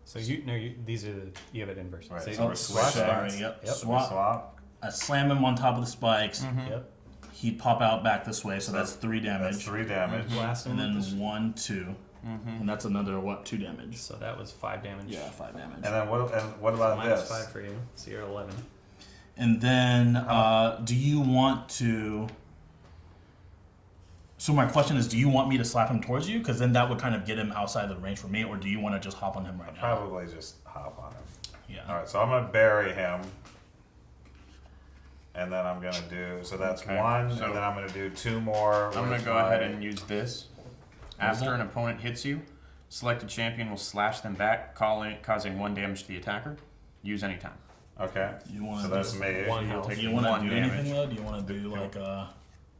So these are you have it inverse. Right, So so we're swapping. Sorry, yep. Yep, Swap. Swap. I slam him on top of the spikes. Yep. He'd pop out back this way, so that's 3 damage. That's 3 damage. Blast him. And then 1, 2. And that's another, 2 damage. So that was 5 damage. Yeah, 5 damage. And then what about Minus this? 5 for you. So you're 11. And then, do you want to... So my question is, do you want me to slap him towards you? Because then that would kind of get him outside the range for me, or do you want to just hop on him right now? Probably just hop on him. Yeah. All right, so I'm going to bury him. And then I'm going to do, so that's Okay, 1, so- and then I'm going to do 2 more. I'm going to go ahead and use this. After an opponent hits you, selected champion will slash them back, causing 1 damage to the attacker. Use anytime. Okay, You want so to that's me. One You'll health. take Do you want 1 to do damage. anything though? Do you want to do like a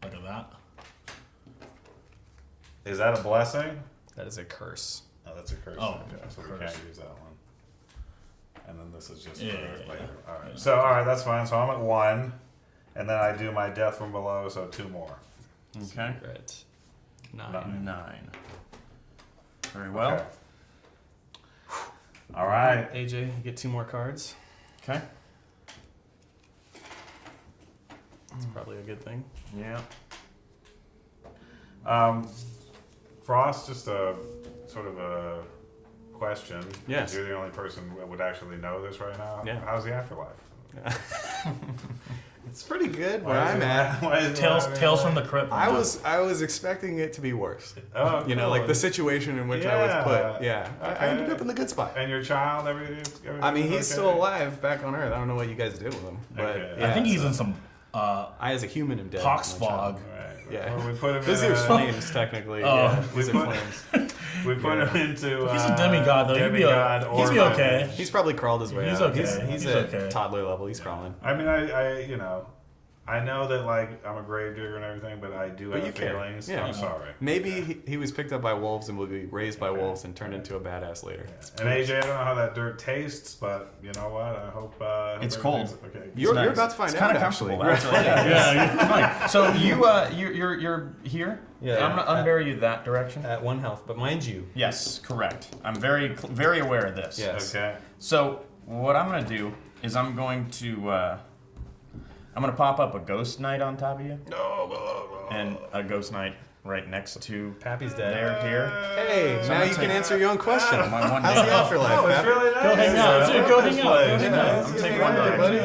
that? Is that a blessing? That is a curse. Oh, that's a curse. Oh, okay, so we curse. can't use that one. And then this is just Yeah, for yeah, yeah. later. All right. So, all right, that's fine. So I'm at 1, and then I do my death from below, so 2 more. Okay. Secret. 9. 9. Very well. Okay. All right. AJ, you get 2 more cards. Okay. That's probably a good thing. Yeah. Frost, just a sort of a question. Yes. You're the only person that would actually know this right now. Yeah. How's the afterlife? It's pretty good where Why is I'm it- at. why is it- Tales from the Crypt. I was expecting it to be worse. Oh, You know, like the situation in which I was put. Yeah. I Okay. ended up in the good spot. And your child, everything. I mean, he's okay? still alive back on Earth. I don't know what you guys did with him. But Okay. yeah, I think he's so in some I, as a human, am dead. pox My child. fog. Right. Yeah. Well, we put him These in are a- flames, technically. Oh. Yeah, these We are put- flames. We put him into. He's a demigod, though. He'd be Demigod he'd be okay. He's probably crawled his way He's out. okay. He's He's at okay. toddler level. He's crawling. I mean, I know that like I'm a grave digger and everything, but I do But have you care. feelings. Yeah. I'm sorry. Maybe he was picked up by wolves and will be raised by wolves and turned into a badass later. And AJ, I don't know how that dirt tastes, but you know what? I hope It's everything's cold. Okay. You're nice. about to find It's out, kind of actually. comfortable. Actually. Yeah, Fine. So you're here. Yeah. I'm gonna unbury you that direction. At 1 health, but mind you, Yes, correct. I'm very aware of this. Yes. Okay. So what I'm gonna do is I'm gonna pop up a ghost knight on top of you, and a ghost knight right next to Pappy's dead. there here. Hey, So now I'm you gonna can take- answer your own question. My one How's the damage. afterlife, Oh, it's Pappy? really nice. Go hang out, dude, go hang out, go hang out. I'm gonna take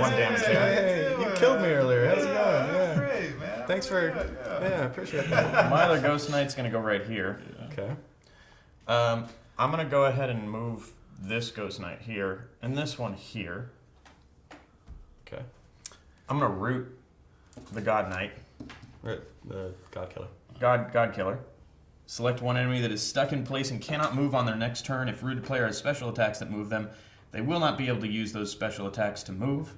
one damage here. Hey, you killed me earlier. How's it going? Yeah. Great, man. Thanks for. Yeah. Yeah, appreciate that. My other ghost knight's gonna go right here. Okay. I'm gonna go ahead and move this ghost knight here and this one here. Okay. I'm gonna root the god knight, Right. The God Killer. god killer. Select one enemy that is stuck in place and cannot move on their next turn. If rooted player has special attacks that move them, they will not be able to use those special attacks to move.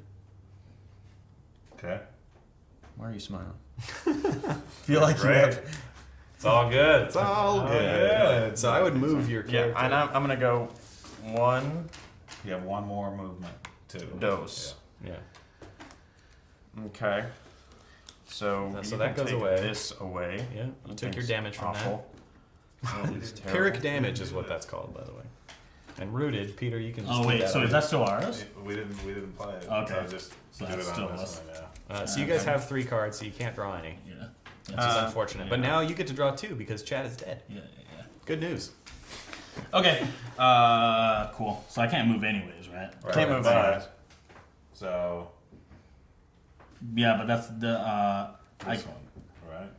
Okay. Why are you smiling? Feel like you Great. have. It's all good. It's all good. good. So I would move your Yeah, character. and I'm gonna go one You have one more movement too. dose. Yeah. Okay. So, So you that can goes take away. This away. Yeah. You took your damage from Awful. That is terrible. Pyrrhic damage is what that's called, by the way. And rooted, Peter, you can just Oh do wait, that so on is that still ours? We didn't play it. Okay. So just So do that's it still on us. this one, yeah. So you guys have 3 cards, so you can't draw any. Yeah. Which is unfortunate. But now you get to draw 2 because Chad is dead. Yeah. Good news. Okay. Cool. So I can't move anyways, right? Right, Can't move but- anyways. So Yeah, but that's the this one, right?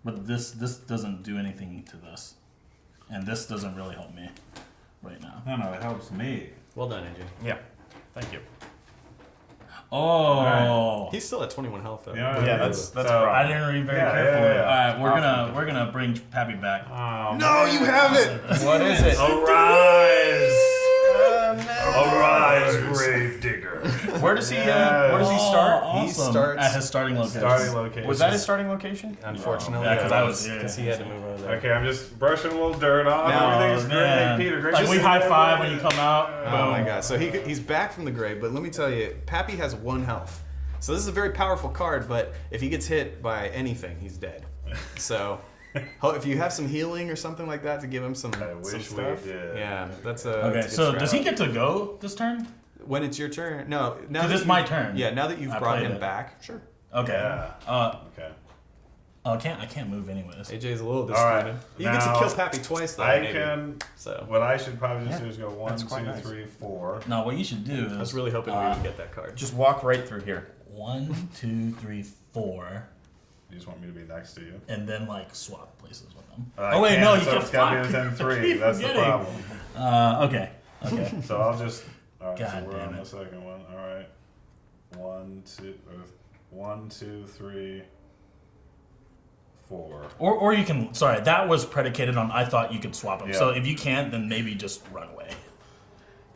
But this doesn't do anything to this, and this doesn't really help me right now. No, it helps me. Well done, AJ. Yeah. Thank you. Oh, He's still at 21 health, though. Yeah, that's So- right. I didn't read very Yeah, carefully. yeah, yeah. All right, we're gonna bring Pappy back. Oh, No, you haven't! What is it? Arise! Arise, grave digger. Where does he? Yeah. Where does he start? Oh, He awesome. starts- at his starting location. Starting location. Was that his starting location? Unfortunately. Yeah, 'cause I was here. Because he had to move over there. Okay, I'm just brushing a little dirt off. Now, Everything's Man. great. Peter, great. Like to we see high you. five when you come out. Oh my god. So he's back from the grave, but let me tell you, Pappy has 1 health. So this is a very powerful card, but if he gets hit by anything, he's dead. So if you have some healing or something like that to give him some, I some wish we stuff. did. Yeah, that's a Okay, that's a good so does he strat. get to go this turn? when it's your turn. No, now Because that it's my turn. Yeah, now that you've I brought played him it. back, sure. Okay. Yeah. Okay. I can't move anyways. AJ's a little All right. disappointed. You get to Now, kill Pappy twice, though. I maybe. can. So What I should probably just Yeah, do is go 1, that's 2, quite nice. 3, 4. No, what you should do is I was really hoping we would get that card. Just walk right through here. 1, 2, 3, 4, You just want me to be next to you. and then like swap places with them. I Oh wait, can't, no, you so can it's gotta be fuck. within 3. Keep That's the forgetting. problem. Okay. Okay. So I'll just. All right. God So we're damn on it. the second one. All right. 1, 2, 3, 4. Or you can. Sorry, that was predicated on I thought you could swap them. Yeah. So if you can't, then maybe just run away.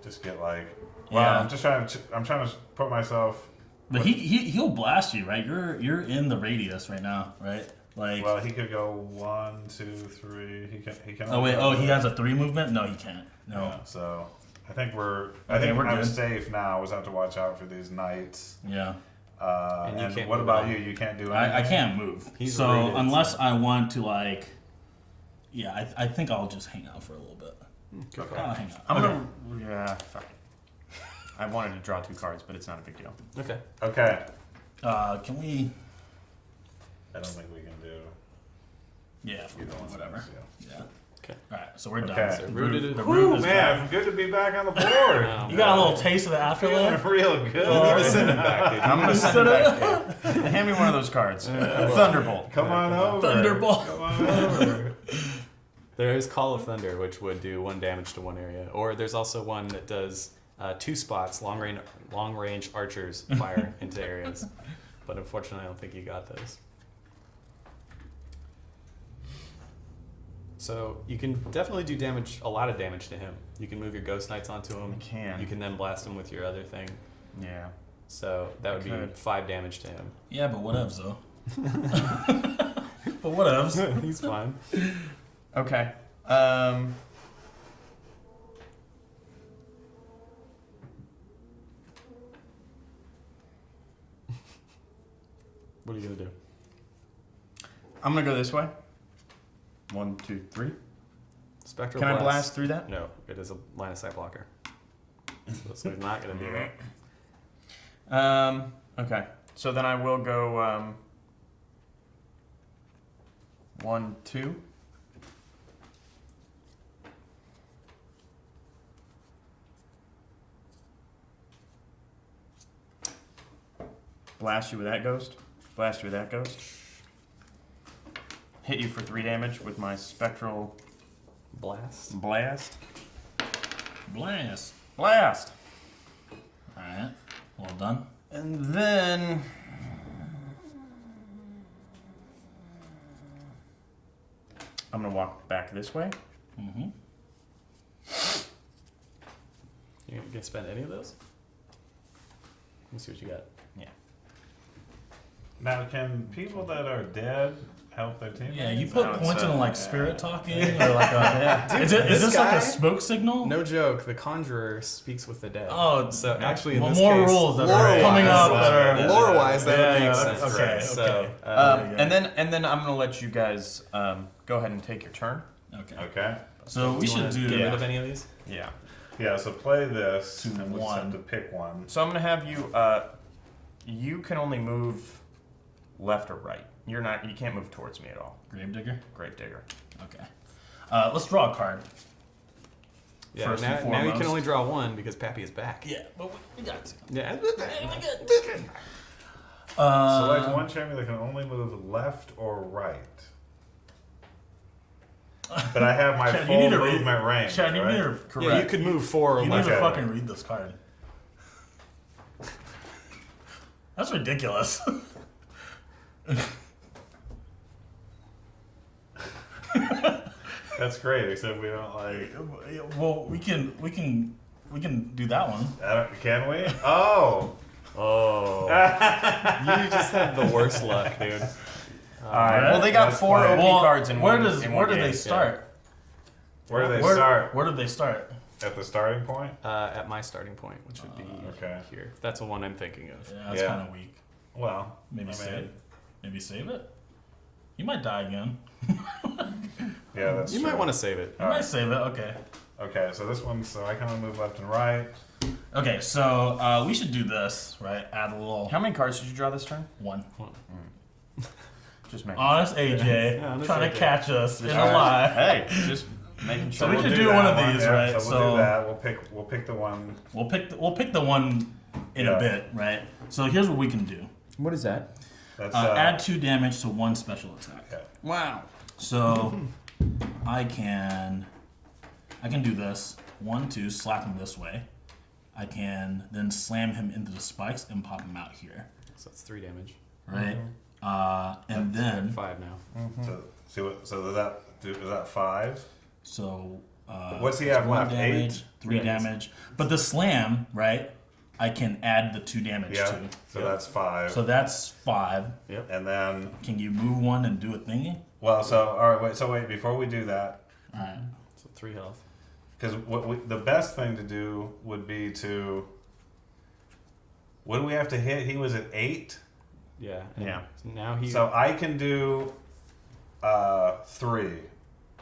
Just get like. Well, Yeah. I'm just trying to. I'm trying to put myself. But he'll blast you, right? You're in the radius right now, right? Like. Well, he could go 1, 2, 3. He can. Oh wait. Oh, he has a 3 movement. No, he can't. No. Yeah, so I think we're. I Okay, think we're I'm good. safe now. We just have to watch out for these knights. Yeah. And you And can't what move about at all. you? You can't do anything. I can't move. He's so rated, unless so- I want to like. Yeah, I think I'll just hang out for a little bit. Okay. I'll hang out. I'm Okay. gonna. Yeah, fuck it. I wanted to draw 2 cards, but it's not a big deal. Okay. Okay. Can we? I don't think we can do. Yeah, Either one. whatever. Yeah. Yeah. Okay. All right, so we're Okay. done. So The rooted root- it- the Woo, root is man! back. Good to be back on the board. Oh, You got a little taste of the Feeling afterlife. real good. You need to send him back, dude. I'm gonna send it back to you. Hand me one of those cards. Thunderbolt. Come on over. Thunderbolt. Come on over. There is Call of Thunder, which would do 1 damage to 1 area. Or there's also one that does 2 spots, long range archers fire into areas. But unfortunately, I don't think you got those. So you can definitely do damage, a lot of damage to him. You can move your Ghost Knights onto him. I can. You can then blast him with your other thing. Yeah. So that would be could. 5 damage to him. Yeah, but whatevs though. But whatevs. He's fine. Okay. What are you gonna do? I'm gonna go this way. 1, 2, 3. Spectral Can I blast through that? No, it is a line of sight blocker. So he's not gonna do that. Okay. So then I will go 1, 2. Blast you with that ghost. Blast you with that ghost. Hit you for 3 damage with my spectral Blast. blast. Blast. Blast. All right. Well done. And then I'm gonna walk back this way. Mm-hmm. You gonna spend any of those? Let me see what you got. Yeah. Now, can people that are dead help their teammates? Yeah, you put No, points it's, in like yeah. spirit talking or like a. Is this this like guy- a smoke signal? No joke. The Conjurer speaks with the dead. Oh, so actually, in well, this more case, rules that are lore-wise- coming up that are. Lore-wise, that Yeah, would yeah, make sense. okay, So, okay. And then I'm gonna let you guys go ahead and take your turn. Okay. Okay. So we do you should wanna do. get rid of any of these? Yeah. Yeah, so play this, To and we just one. have to pick one. So I'm gonna have you. You can only move left or right. You're not. You can't move towards me at all. Gravedigger. Gravedigger. Okay. Let's draw a card. Yeah. First and Now you can foremost. only draw one because Pappy is back. Yeah, but we got to. Yeah. Select one champion that can only move left or right. But I have my Chad, you full need to read- movement range. Chad, you right? need to correct. Yeah, you could move 4 or You left. need to Okay. fucking read this card. That's ridiculous. That's great, except we don't like. Well, we can do that one. Can we? Oh! Oh. You just have the worst luck, dude. Alright. Well, they got that's 4 fine. OP cards in where one. does in where one do they game. start? Where do they start? Where did they start? At the starting point? At my starting point, which would be Okay. here. That's the one I'm thinking of. Yeah, that's Yeah. kind of weak. Well, Maybe I save. mean, Maybe save it. You might die again. yeah, that's You true. might want to save it. You might save it. Okay. Okay, so this one, so I can only move left and right. Okay, so we should do this, right? Add a little How many cards did you draw this turn? one. Just making Honest AJ, Honest trying AJ. to catch us in a sure. lie. Hey, just making sure. So we We'll could do that one of these, yeah, right? So we'll do that. We'll pick the one. We'll pick the one in Yeah. a bit, right? So here's what we can do: What is that? That's add 2 damage to 1 special attack. yeah. Wow. So I can do this 1, 2, slap him this way. I can then slam him into the spikes and pop him out here, So that's 3 damage. right? And then 5 now. So see what? So is that 5? so What's he it's have 1 left? damage, 8? 3 Yeah, he's- damage. But the slam, right? I can add the 2 damage Yeah. to. So that's 5. So that's 5. And then Can you move one and do a thingy? well, so all right. Wait. Before we do that, All right. So 3 health. because the best thing to do would be to. What do we have to hit? He was at 8. Yeah. and Yeah. So now he. So I can do 3,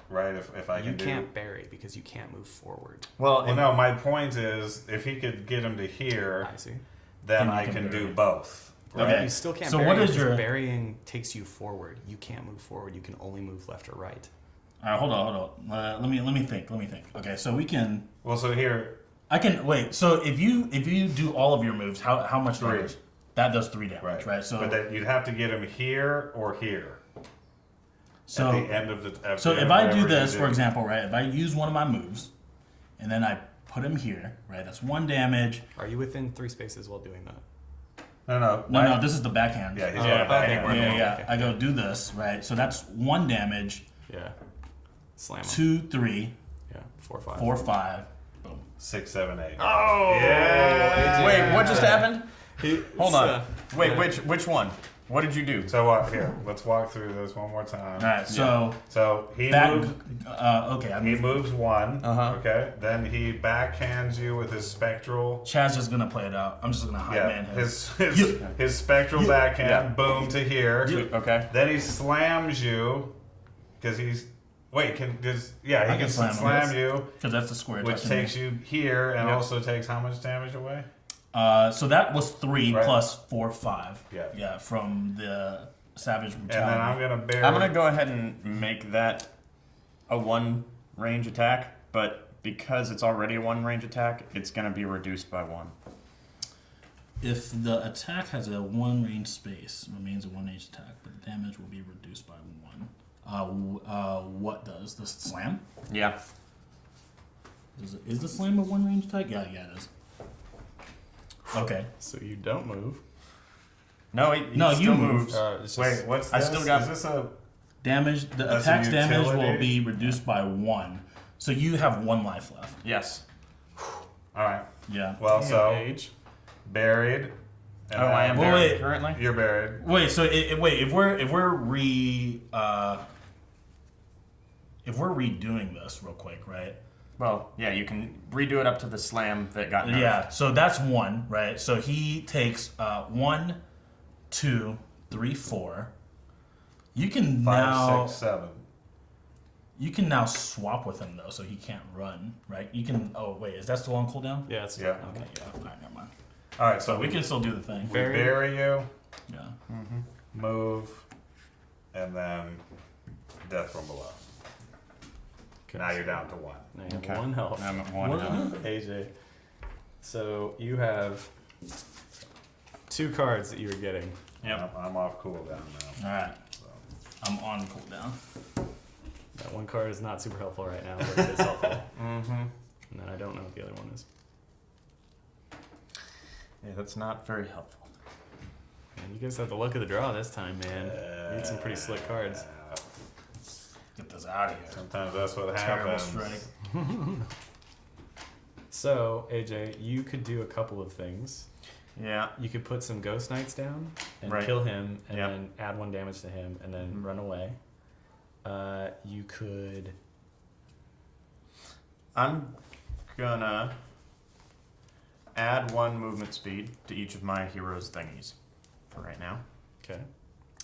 right? If I you can do. can't bury because you can't move forward. Well, Well, no. My point is, if he could get him to here, I see. then Then you I can can bury. do both. Okay. Right? You still can't So bury what is because your- burying takes you forward. You can't move forward. You can only move left or right. All right, hold on. Let me think. Okay, so we can. Well, so here, I can wait. So if you do all of your moves, how much 3. damage? That does 3 damage, right? So but then you'd have to get him here or here so at the end of the. At so the if end, I whatever do you this, for example, right? If I use one of my moves, and then I put him here, right? That's 1 damage. Are you within 3 spaces while doing that? No. No, this is the backhand. Yeah, he's Oh, got a okay, backhand. we're yeah, normal. yeah. Okay. I go do this, right? So that's 1 damage. Yeah. Slam him. 2, 3, Yeah. 4, 5. 4, 5. Boom. 6, 7, 8. Oh! Yeah. Wait, what just happened? He- Hold so- on. Wait, which one? What did you do? So what? Here, let's walk through this one more time. All right, so So he back. moves. Okay, I He mean, moves 1. Uh-huh. Okay. Then he backhands you with his spectral. Chaz is gonna play it out. I'm just gonna hide Yeah. man him. His spectral backhand. Yeah. Boom to here. Okay. Then he slams you because he's. Wait, he I can can slam slam him. you, Because that's the square. which touching takes me. you here and Yep. also takes how much damage away? So that was 3 Right. plus 4, 5. Yeah. Yeah, from the savage And brutality. then I'm gonna bear. I'm gonna go ahead and make that a 1 range attack, but because it's already a 1 range attack, it's gonna be reduced by 1. If the attack has a 1 range space, it remains a 1 range attack, but the damage will be reduced by 1. What does the slam? Yeah. Is the slam a 1 range attack? Yeah, it is. Okay. So you don't move. No, he No, still you moves. moved. It's just, Wait, what's I this? still got- Is this a? Damage. The That's a attack's damage will utility? be reduced by 1. So you have 1 life left. Yes. All right. Yeah. Well, so age. buried. And Oh, I am Well, buried wait. currently. You're buried. Wait. So wait. If we're redoing this real quick, right? Well, yeah, you can redo it up to the slam that got nerfed. Yeah, so that's 1, right? So he takes 1, 2, 3, 4. You can 5, 6, 7. you can now swap with him though, so he can't run, right? You can. Oh wait, is that still on cooldown? Yeah, it's Yeah. Okay, yeah. All right, never mind. All right. So So we can still do the thing. we bury you, Yeah. move, and then death from below. Now you're down to 1. Now you have Okay. 1 health. I'm at 1 now. AJ. So you have 2 cards that you were getting. Yep. I'm off cooldown now. All right, So. I'm on cooldown. That 1 card is not super helpful right now, but it is helpful. Mm-hmm. And then I don't know what the other one is. Yeah, that's not very helpful. And you guys have the luck of the draw this time, man. You had some pretty slick cards. Get this out of here. Sometimes that's what Terrible happens. strike. So, AJ, you could do a couple of things. Yeah. You could put some Ghost Knights down and Right. kill him, and Yep. then add 1 damage to him, and then run away. You could. I'm gonna add 1 movement speed to each of my heroes' thingies for right now. Okay.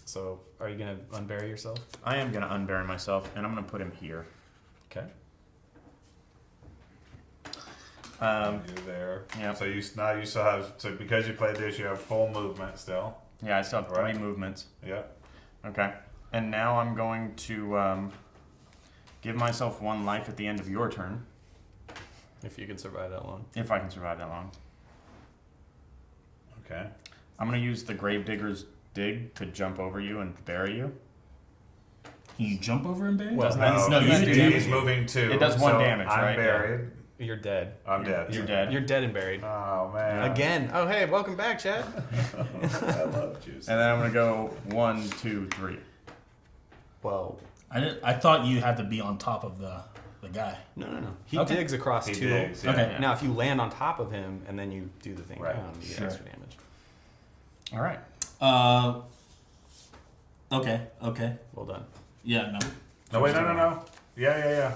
So, are you gonna unbury yourself? I am gonna unbury myself, and I'm gonna put him here. Okay. You're there. Yeah. So you still have because you played this, you have full movement still. Yeah, I still have Right. 3 movements. Yep. Okay. And now I'm going to give myself 1 life at the end of your turn, If you can survive that long. if I can survive that long. Okay. I'm going to use the Gravedigger's Dig to jump over you and bury you. Can you jump over and bury? Well, no, he's you doing do. He's moving 2. It does 1 so damage, I'm right? buried. You're dead. I'm dead. You're dead. You're dead and buried. Oh man. Again. Oh, hey, welcome back, Chad. I love juice. And then I'm going to go 1, 2, 3. Whoa. I thought you had to be on top of the guy. No. He Okay. digs across He 2. digs, yeah. Okay. Now, if you land on top of him and then you do the thing Right. down, you get Sure. extra damage. All right. Okay. Well done. Yeah, no. No, wait, no. Yeah.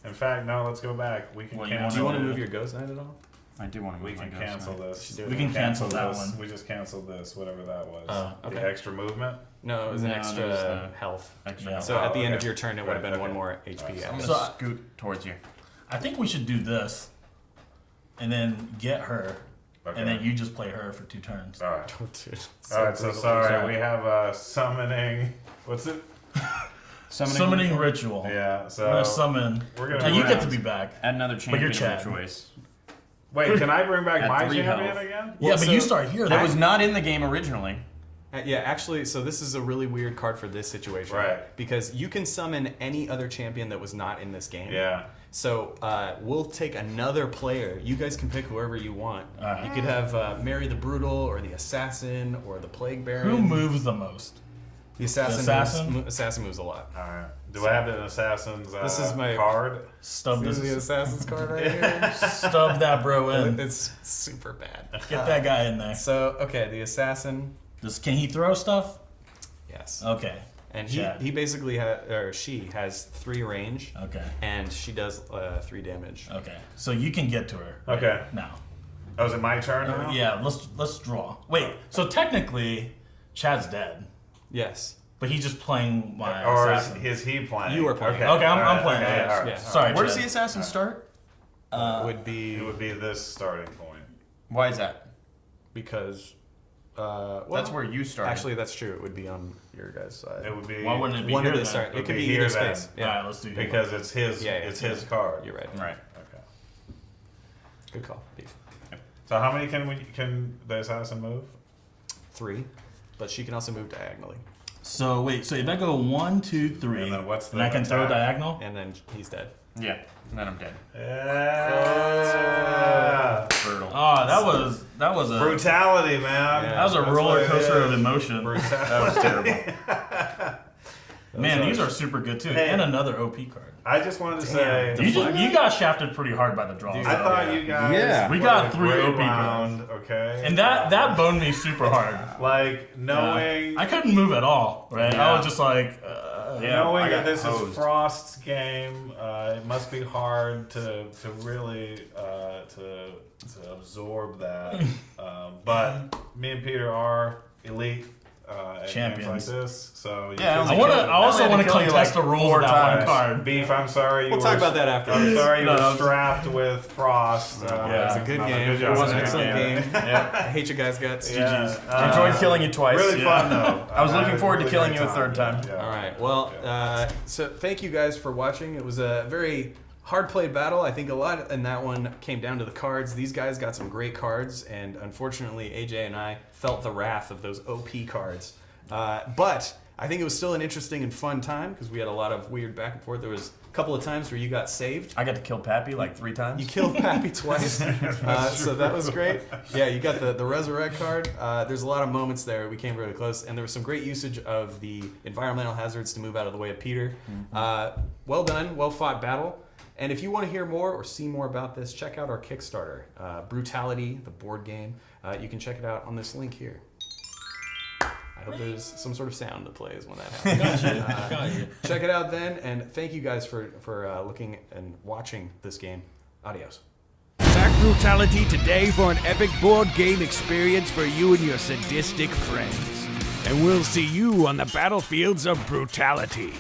In fact, no, let's go back. We can Well, you cancel. Do you want to move your Ghost Knight at all? I do want to move We my can Ghost cancel Knight. this. do it. We can cancel that this. one. We just canceled this, whatever that was. okay. The extra movement? No, it was an No, extra there's the- health. Extra Yeah. health. So at the end of okay. your turn, it would have Right, been okay. 1 more HP. Alright, added. I'm going So to I- scoot towards you. I think we should do this, and then get her, Okay. and then you just play her for 2 turns. All right. Dude, All right, so brutal. sorry. Sorry. We have summoning. What's it? Summoning ritual. Yeah, so. We're gonna summon. We're gonna Now you move get to around. be back. Add another champion you're of Chad. your choice. Wait, can I bring back At my 3 champion health. again? Yeah, but so- you start here. That was not in the game originally. Yeah, actually, so this is a really weird card for this situation. Right. Because you can summon any other champion that was not in this game. Yeah. So we'll take another player. You guys can pick whoever you want. You could have Mary the Brutal or the Assassin or the Plague Baron. Who moves the most? The Assassin. Assassin? Assassin moves a lot. All right. Do I have an assassin's This is my- card? Stub This is the this. Assassin's card right here. Stub that bro in. It's super bad. Get that guy in there. So, okay, the Assassin. Can he throw stuff? Yes. Okay. And Chad. he basically she has 3 range. Okay. And she does 3 damage. Okay. So you can get to her. Okay. Now. Oh, is it my turn now? Yeah. Let's draw. Wait. So technically, Chad's dead, Yes. but he's just playing my Or assassin. is he playing? You are playing. Okay, Okay, I'm all right, playing. okay, Yes, all right. yes. Sorry. Where does Chad. the assassin start? Would be It would be this starting point. Why is that? because That's where you start. actually that's true. It would be on your guys' side. It would be. Why wouldn't it be One here of the then? start. It It would could be be here either then. space. All right. Yeah. Let's do here. Because it's his. Yeah, It's yeah. his card. You're right. Right. Okay. Good call. Beef. So how many can the assassin move? 3, but she can also move diagonally, So wait. So if I go 1, 2, 3, And then what's the I can throw attack? diagonal. and then he's dead. Yeah. And then I'm dead. Yeah. Brutal. Oh, that was a Brutality, man. that was a That's roller what it coaster is. of emotion. That was terrible. Man, these are super good too, Hey. and another OP card. I just wanted to say. You got shafted pretty hard by the draw. I thought you guys. Yeah. We played got a 3 great OP round, okay? and that boned me super hard. Like knowing. I couldn't move at all. Right? Yeah. I was just like, Knowing I that got this hosed. is Frost's game, it must be hard to really to absorb that. But me and Peter are elite at Champions. games like this, so you Yeah, should- I also want to kill you contest like the rules 4 of that one times. card. Beef, I'm sorry. We'll talk about that after. I'm sorry you No, were no. strapped with Frost. Yeah, It's a good not game. good It job. was an Yeah. excellent game. Yeah. I hate you guys' guts. Yeah. Enjoyed killing you twice. Really Yeah. fun though. I was looking forward to Really killing great you a third time. Yeah. All right. Well, so thank you guys for watching. It was a very hard played battle. I think a lot in that one came down to the cards. These guys got some great cards, and unfortunately, AJ and I felt the wrath of those OP cards. But I think it was still an interesting and fun time because we had a lot of weird back and forth. There was a couple of times where you got saved. I got to kill Pappy like 3 times. You killed Pappy twice, so that was great. Yeah, you got the Resurrect card. There's a lot of moments there. We came really close, and there was some great usage of the environmental hazards to move out of the way of Peter. Well done, well fought battle. And if you want to hear more or see more about this, check out our Kickstarter, Brutality, the board game. You can check it out on this link here. I hope there's some sort of sound that plays when that happens. Got you. Check it out then, and thank you guys for looking and watching this game. Adios. Back Brutality today for an epic board game experience for you and your sadistic friends. And we'll see you on the battlefields of Brutality.